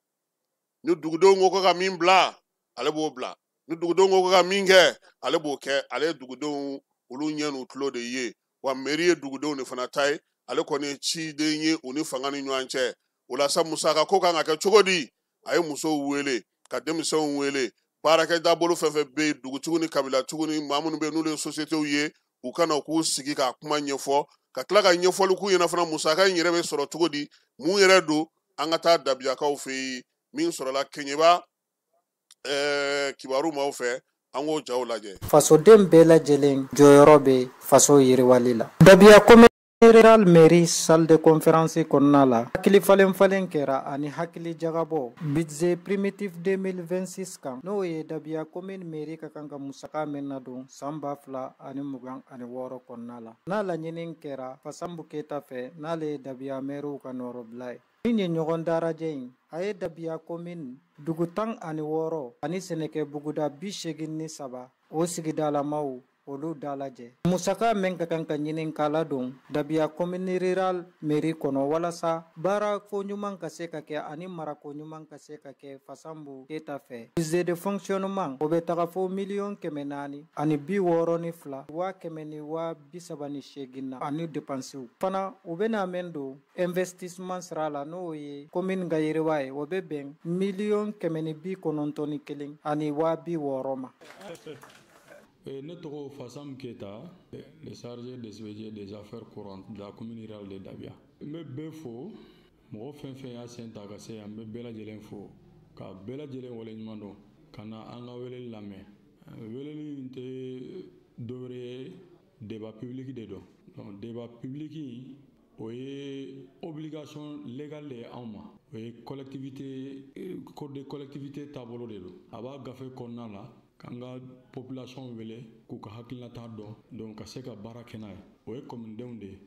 ni dugudenw ko ka min bila ale b'o bila ni dugudenw ko ka min kɛ ale b'o kɛ ale ye dugudenw olu ɲɛ n'u tulo de ye wa mairie ye dugudenw de fana ta ye ale kɔni ye ciden ye u ni fanga ni ɲɔgɔn cɛ o la sa musaka ko kan ka kɛ cogo di a ye musow wele ka denmisɛnw wele baarakɛda bolo fɛn fɛn bɛ yen dugutigiw ni kabilatigiw ni maa minnu bɛ yen n'olu ye sociétéw ye u ka na k'u sigi k'a kuma ɲɛfɔ ka tila ka ɲɛfɔli k'u ɲɛna fana musaka in yɛrɛ bɛ sɔrɔ cogo di mun yɛrɛ don an ka taa Dabiyakaw fɛ yen min sɔrɔla Keɲeba kibaru maaw fɛ an k'o jaw lajɛ. Fasoden bɛɛ lajɛlen jɔyɔrɔ bɛ faso yiriwali la. Dabiya Général mairie salle de conférence kɔnɔna la hakili falen kɛra ani hakili jagabɔ budget primitif 2026 kan n'o ye Dabiya commune mairie ka kan ka musaka min nadon san 2026 kɔnɔna la n'a laɲini kɛra Fasambu Keyita fɛ n'ale ye Dabiya maire ka nɔrɔbila ye min ye ɲɔgɔn darajɛ in a ye Dabiya commune dugu 16 ani sɛnɛkɛ buguda 83 o sigidalamaw olu dalajɛ musaka min ka kan ka ɲini kala don Dabiya commune rural mairie kɔnɔ walasa baara ko ɲuman ka se ka kɛ ani mara ko ɲuman ka se ka kɛ Fasambu Keyita fɛ budget de fonctionnement o bɛ taga fo 400,000 ani 62 138 na ani dépenses fana u bɛna min don investissement sira la n'o ye commune ka yiriwa ye o bɛ bɛn 191 ani 60,000 ma. Ne tɔgɔ Fasambu Keyita, le chargé des affaires courantes de la commune rurale de Dabia. N bɛ bɛɛ fo mɔgɔ fɛn fɛn y'a sen ta ka se yan n bɛ bɛɛ lajɛlen fo ka bɛɛ lajɛlen waleɲuman dɔn ka na an ka weleli lamɛn weleli in tɛ dɔwɛrɛ ye débat public de don donc débat public o ye obligation légale de ye anw ma o ye code de collectivité taabolo de don a b'a gafe kɔnɔna la k'an ka population wele k'u ka hakilinata dɔn donc ka se ka baara kɛ n'a ye o ye communedenw de ye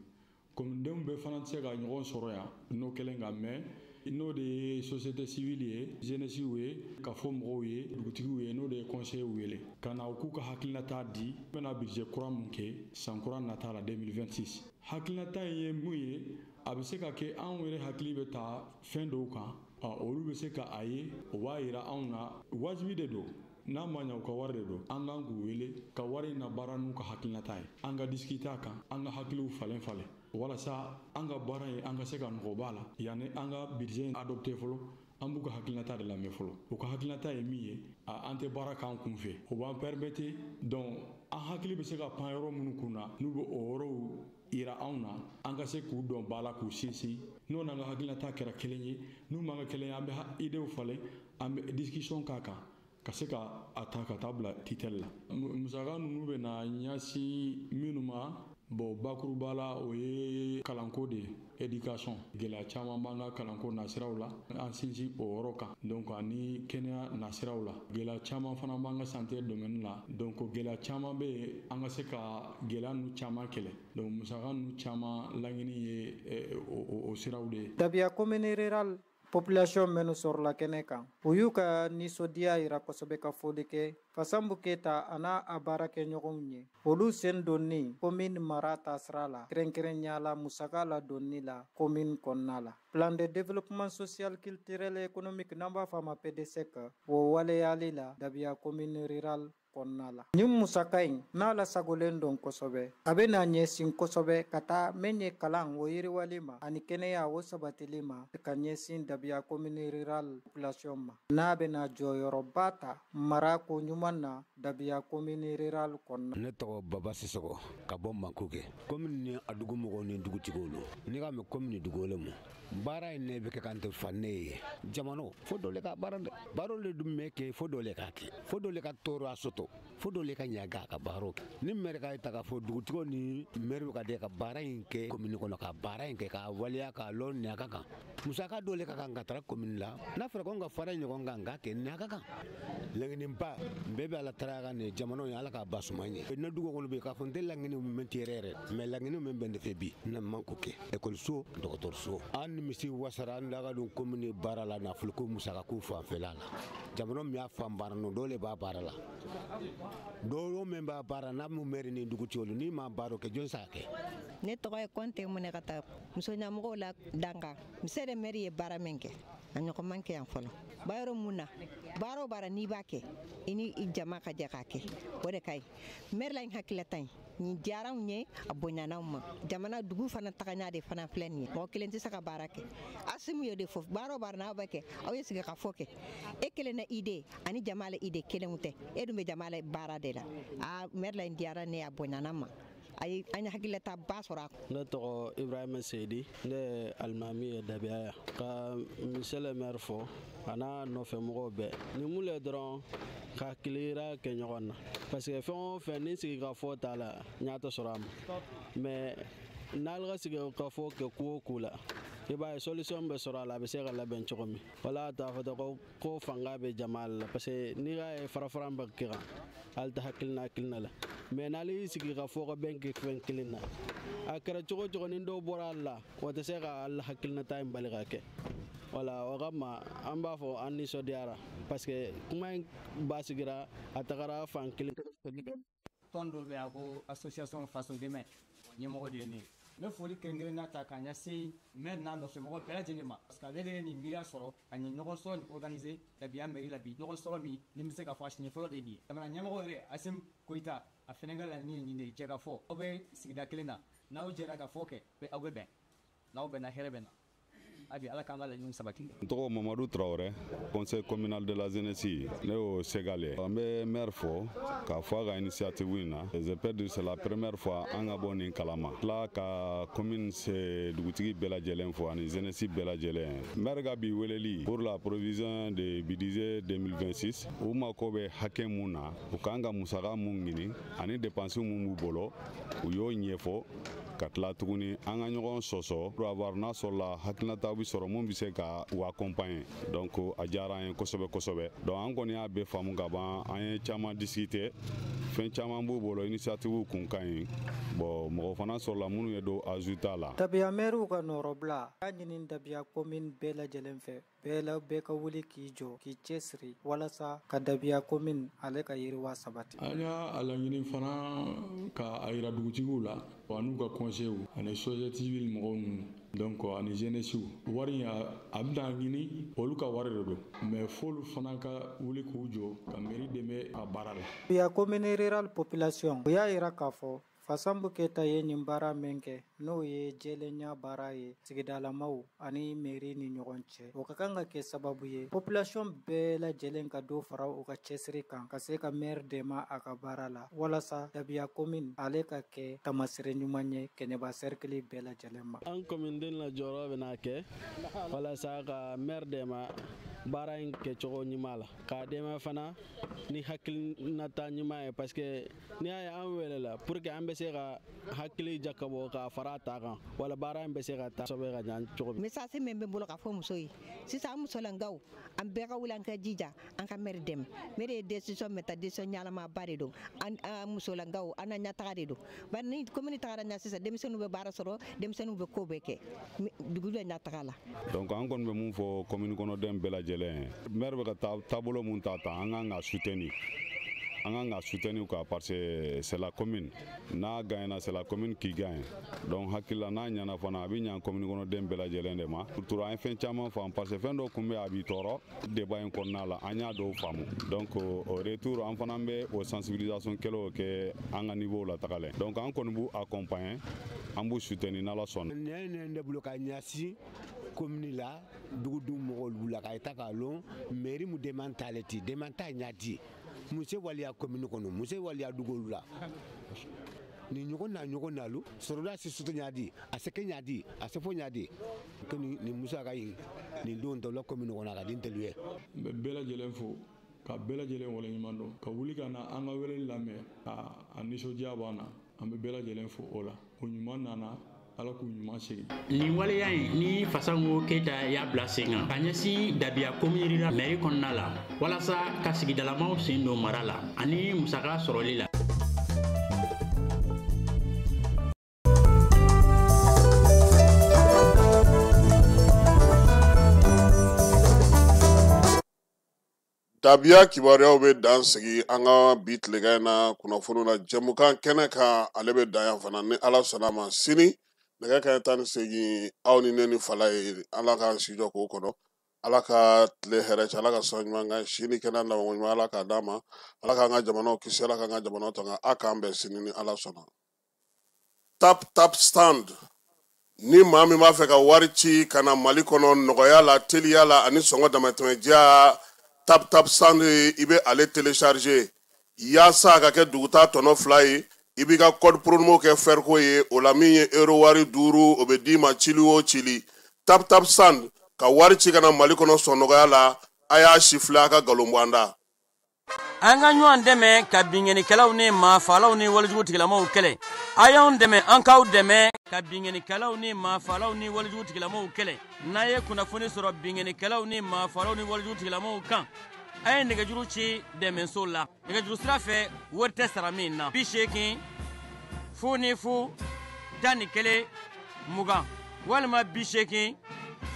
communedenw bɛɛ fana tɛ se ka ɲɔgɔn sɔrɔ yan n'o kɛlen ka mɛn n'o de ye société civile ye jeunesse ye ka fɔ mɔgɔw ye dugutigiw ye n'o de ye conseiller wele ka na u k'u ka hakilinata di n bɛna budget kura mun kɛ san kura nata la 2026 hakilinata in ye mun ye a bɛ se ka kɛ anw yɛrɛ hakili bɛ ta fɛn dɔw kan olu bɛ se ka a ye o b'a yira anw na wajibi de don n'a ma ɲɛ u ka wari de don an kan k'u wele ka wari in na baara n'u ka hakilinata ye an ka discuter a kan an ka hakiliw falen walasa an ka baara ye an ka se ka nɔgɔ b'a la yanni an ka budget adopté fɔlɔ an b'u ka hakilinata de lamɛn fɔlɔ u ka hakilinata ye min ye an tɛ baara k'an kun fɛ o b'an permettre donc an hakili bɛ se ka pan yɔrɔ minnu kun na n'u bɛ o yɔrɔw yira anw na an ka se k'u dɔn ba la k'u sinsin n'o n'an ka hakilinata kɛra kelen ye n'u man ka kelen ye an bɛ idew falen an bɛ discussion k'a kan ka se ka a ta ka taa bila titel la musaka ninnu bɛ na ɲɛsin minnu ma bon bakuruba la o ye kalanko de ye éducation gɛlɛya caman b'an ka kalanko nasiraw la an sinsin o yɔrɔ kan donc ani kɛnɛya nasiraw la gɛlɛya caman fana b'an ka santé domaine la donc gɛlɛya caman bɛ yen an ka se ka gɛlɛya ninnu caman kɛlɛ donc musaka ninnu caman laɲini ye o siraw de ye. Dabia commune rural population menu sorla kene kan u y'u ka nisɔndiya yira kosɛbɛ ka foli kɛ Fasambu Keita a n'a a baarakɛɲɔgɔnw ye olu sen donni commune mara taasira la kɛrɛnkɛrɛnya la musaka la donni la commune kɔnɔna la plan de développement social culturel et économique n'an b'a fɔ a ma PDCEC o waleyali la Dabia commune rural kɔnɔna la ni musaka in n'a lasagolen don kosɛbɛ a bɛ na ɲɛsin kosɛbɛ ka taa min ye kalan o yiriwali ma ani kɛnɛya o sabatili ma ka ɲɛsin Dabia commune rural population ma n'a bɛ na jɔyɔrɔba ta mara ko ɲuman na Dabia commune rural kɔnɔna. Ne tɔgɔ Baba Sisoko ka bɔ Makuke commune ni a dugu mɔgɔw ni dugutigiw lo ni ka mɛn commune dugukolo mu baara in ne bɛ kɛ kan tɛ fa ne ye jamana fo dɔ le ka baara dɛ baara le dun bɛ kɛ fo dɔ le ka kɛ fo dɔ le ka tɔɔrɔ a soto fo dɔ le ka ɲaga ka baara kɛ ni maire ka ta ka fɔ dugutigiw ni maire ka de ka baara in kɛ commune kɔnɔ ka baara in kɛ ka waliya ka lɔn ɲaga kan musaka dɔ le ka kan ka taara commune la n'a fɔra ko n ka fara ɲɔgɔn kan ka kɛ ɲaga kan laɲini ba bɛɛ bɛ ala taara ka ne jamana ye ala ka ba suma ye ne dugu kɔnɔ bɛ k'a fɔ n tɛ laɲini min tɛ yɛrɛ mais laɲini min bɛ ne fɛ bi ne man ko kɛ ekɔliso dɔgɔtɔrɔso an ni misi wasara an daga don commune baara la nafolo ko musaka ko fanfɛla la jamana min y'a fan baara no dole b'a baara la dɔw min b'a baara n'a mun maire ni dugutigiw ni ma baara kɛ jɔn sa kɛ ne tɔgɔ ye Kɔnte Munekata muso ɲɛmɔgɔw la Danga mise de maire ye baara min kɛ a ɲɔgɔn man kɛ yan fɔlɔ bayɔrɔ mun na baara o baara n'i b'a kɛ i ni jama ka jɛ k'a kɛ o de ka ɲi maire la in hakilata in nin diyara anw ye a bonyana anw ma jamana dugu fana tagaɲa de fana filɛ nin ye mɔgɔ kelen tɛ se ka baara kɛ Asimu ye de fɔ baara o baara n'aw bɛ kɛ aw ye sigi ka fɔ kɛ e kelen na ide ani jama la ide kelenw tɛ e dun bɛ jama la baara de la a maire la in diyara ne a bonyana ma ayi an hakilata ba sɔrɔ ne tɔgɔ Ibrahima Seydi ne alimami ye Dabia ya ka monsieur le maire fɔ a n'a nɔfɛmɔgɔw bɛɛ ni mun le dɔrɔn ka kilira kɛ ɲɔgɔn na parce que fɛn o fɛn ni sigi ka fɔ t'a la n y'a tɛ sɔrɔ a ma mais n'ale ka sigi ka fɔ kɛ ko o ko la i b'a ye solution bɛ sɔrɔ a la a bɛ se ka labɛn cogo min wala t'a fɔ tɛ ko fanga bɛ jama la parce que n'i y'a ye fara-fara bɛ kɛ kan hali tɛ hakilina la mais n'ale y'i sigi ka fɔ ka bɛn kɛ fɛn kelen na a kɛra cogo cogo ni dɔw bɔra a la o tɛ se ka hali hakilinata in bali ka kɛ wala o kama an b'a fɔ an nisɔndiyara parce que kuma in ba sigira a tagara fan kelen. tɔn dɔ bɛ yan ko association faso dɛmɛ ɲɛmɔgɔ de ye ne ye n bɛ foli kɛrɛnkɛrɛnnen ta k'a ɲɛsin maire n'a nɔfɛmɔgɔ bɛɛ lajɛlen ma parce que ale de ye nin miiriya sɔrɔ ka ɲɛ ɲɔgɔnsɔn nin organiser Dabia mairie la bi ɲɔgɔnsɔrɔ min ni bɛ se ka fɔ a siɲɛ fɔlɔ de ye nin ye jamana ɲɛmɔgɔ yɛrɛ Asimu Koyita a fɛnɛ ka laɲini ye nin de ye jɛ ka fɔ aw bɛ sigida kelen na n'aw jɛra ka fɔ kɛ aw bɛ bɛn n'aw bɛnna hɛrɛ bɛ na abi ala k'an ka laɲini sabati. n tɔgɔ Mamadou Traoré conseil communal de la jeunesse ne y'o Segale an bɛ maire fɔ k'a fɔ a ka initiative in na je peux dire c'est la première fois an ka bɔ nin kalama tila ka commune dugutigi bɛɛ lajɛlen fɔ ani jeunesse bɛɛ lajɛlen maire ka bi weleli pour la provision de budget 2026 u mako bɛ hakɛ mun na u k'an ka musaka mun ɲini ani dépenses mun b'u bolo u y'o ɲɛfɔ ka tila tuguni an ka ɲɔgɔn sɔsɔ pour avoir n'a sɔrɔla hakilinata bɛ sɔrɔ mun bɛ se ka u accompagner donc a diyara an ye kosɛbɛ kosɛbɛ donc an kɔni y'a bɛɛ faamu ka ban an ye caman discuter fɛn caman b'u bolo initiative kun ka ɲi bon mɔgɔ fana sɔrɔla minnu ye do ajuta la. Dabia maire ka nɔrɔbila k'a ɲini Dabia commune bɛɛ lajɛlen fɛ bɛɛ ka wuli k'i jɔ k'i cɛsiri walasa ka Dabia commune ale ka yiriwa sabati. An y'a laɲini fana ka a yira dugutigiw la wa n'u ka conseils ani société civile mɔgɔw ninnu donc ani jeunesse wari in a bɛna ɲini olu ka wari de don mais f'olu fana ka wuli k'u jɔ ka mairie dɛmɛ a baara la. Dabia commune rural population u y'a yira k'a fɔ Fasambu Keta ye nin baara min kɛ n'o ye jɛlenya baara ye sigidalamaw ani mairie ni ɲɔgɔn cɛ. O ka kan ka kɛ sababu ye population bɛɛ lajɛlen ka dɔ fara u ka cɛsiri kan ka se ka maire dɛmɛ a ka baara la walasa Dabiya commune ale ka kɛ tamasire ɲuman ye Kɛɲɛba cercle bɛɛ lajɛlen ma. An commune den la jɔyɔrɔ bɛna kɛ walasa ka maire dɛmɛ baara in kɛcogo ɲuman la k'a dɛmɛ fana ni hakilinata ɲuman ye parce que n'i y'a ye an wele la pour que an bɛ se ka hakili jakabɔ ka fara a ta kan wala baara in bɛ se ka taa sɛbɛ ka ɲɛ cogo min. Message min bɛ bolo ka fɔ muso ye sisan an musolankaw an bɛɛ ka wuli an ka jija an ka maire dɛmɛ maire ye décision min ta décision ɲɛnamaba de don an musolankaw an na ɲɛtaga de don bari ni commune tagara ɲɛ sisan denmisɛnninw bɛ baara sɔrɔ denmisɛnninw bɛ ko bɛɛ kɛ dugu bɛ ɲɛtaga la. Donc an kɔni bɛ mun fɔ commune kɔnɔden bɛɛ lajɛlen maire bɛ ka taabolo mun ta an kan ka soutenir. An kan ka soutenir quoi parce que c'est la commune n'a gagné c'est la commune qui gagne donc hakila n'a ɲana fana a bɛ ɲa commune kɔnɔden bɛɛ lajɛlen de ma surtout an ye fɛn caman faamu parce que fɛn dɔ kun bɛ a b'i tɔɔrɔ débat in kɔnɔna la an y'a dɔw faamu donc au retour an fana bɛ o sensibilisation kɛlɛw kɛ an ka niveau la tagalen donc an kɔni b'u accompagner an b'u soutenir n'Ala sɔnna. Ne bolo ka ɲɛsin commune la dugudenw mɔgɔw la ka taa k'a lɔn mairie mu dɛmɛ t'ale ti dɛmɛ t'a ɲa di. Muso waliya commune kɔnɔ muso waliya dugu la ni ɲɔgɔn nalu sɔrɔda si sutu ɲadi a se kɛ ɲadi a se fo ɲadi ko ni muso ka yin ni don tɔ la commune kɔnɔ a ka di telu ye. N bɛ bɛɛ lajɛlen fo ka bɛɛ lajɛlen waleɲuman dɔn ka wuli ka na an ka weleli lamɛn a nisɔndiya b'an na an bɛ bɛɛ lajɛlen fo o la o ɲuman nana Ala k'u ɲuman segin. Nin waleya in ni Fasango Keyita y'a bila sen kan ka ɲɛsin Dabiya commune la mairie kɔnɔna la walasa ka sigidalamaw sen don mara la ani musaka sɔrɔli la. Dabiya kibaruyaw bɛ dan sigi an ka bi tilegan in na kunnafoni na jɛmukan kɛnɛ kan ale bɛ dan yan fana ni Ala sɔnna ma sini nɛgɛ kanɲɛ 18 aw ni ne ni Fala ye Ala k'an sijɔ k'o kɔnɔ Ala ka tile hɛrɛ cɛ Ala ka sɔn ɲuman kan sini kɛnɛ laban ɲuman Ala k'a d'a ma Ala k'an ka jamanaw kisi Ala k'an ka jamanaw tanga a k'an bɛn sini ni Ala sɔnna. Tap stand ni maa min b'a fɛ ka wari ci ka na Mali kɔnɔ nɔgɔya la teliya la ani sɔngɔ damatɛmɛdiya tap stand i bɛ ale télécharger yaasa a ka kɛ duguta tɔnɔ 2 ye i b'i ka code promo kɛ Ferko ye o la min ye euro wari 5 o bɛ d'i ma cili o cili tap stand ka wari ci ka na Mali kɔnɔ sɔn nɔgɔya la a y'a sifile a ka galon bɔ an da. An ka ɲɔgɔn dɛmɛ ka bingenikɛlaw ni maafalaw ni walijugutigilamaw kɛlɛ a y'anw dɛmɛ an k'aw dɛmɛ ka bingenikɛlaw ni maafalaw ni walijugutigilamaw kɛlɛ n'a ye kunnafoni sɔrɔ bingenikɛlaw ni maafalaw ni walijugutigilamaw kan a ye nɛgɛjuru ci dɛmɛso la nɛgɛjuru sira fɛ wari tɛ sara min na 80 00 11 20 walima 80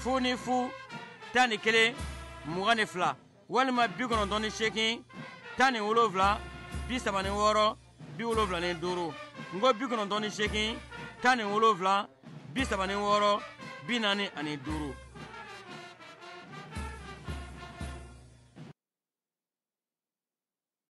00 11 22 walima 98 17 36 75 ngo 98 17 36 45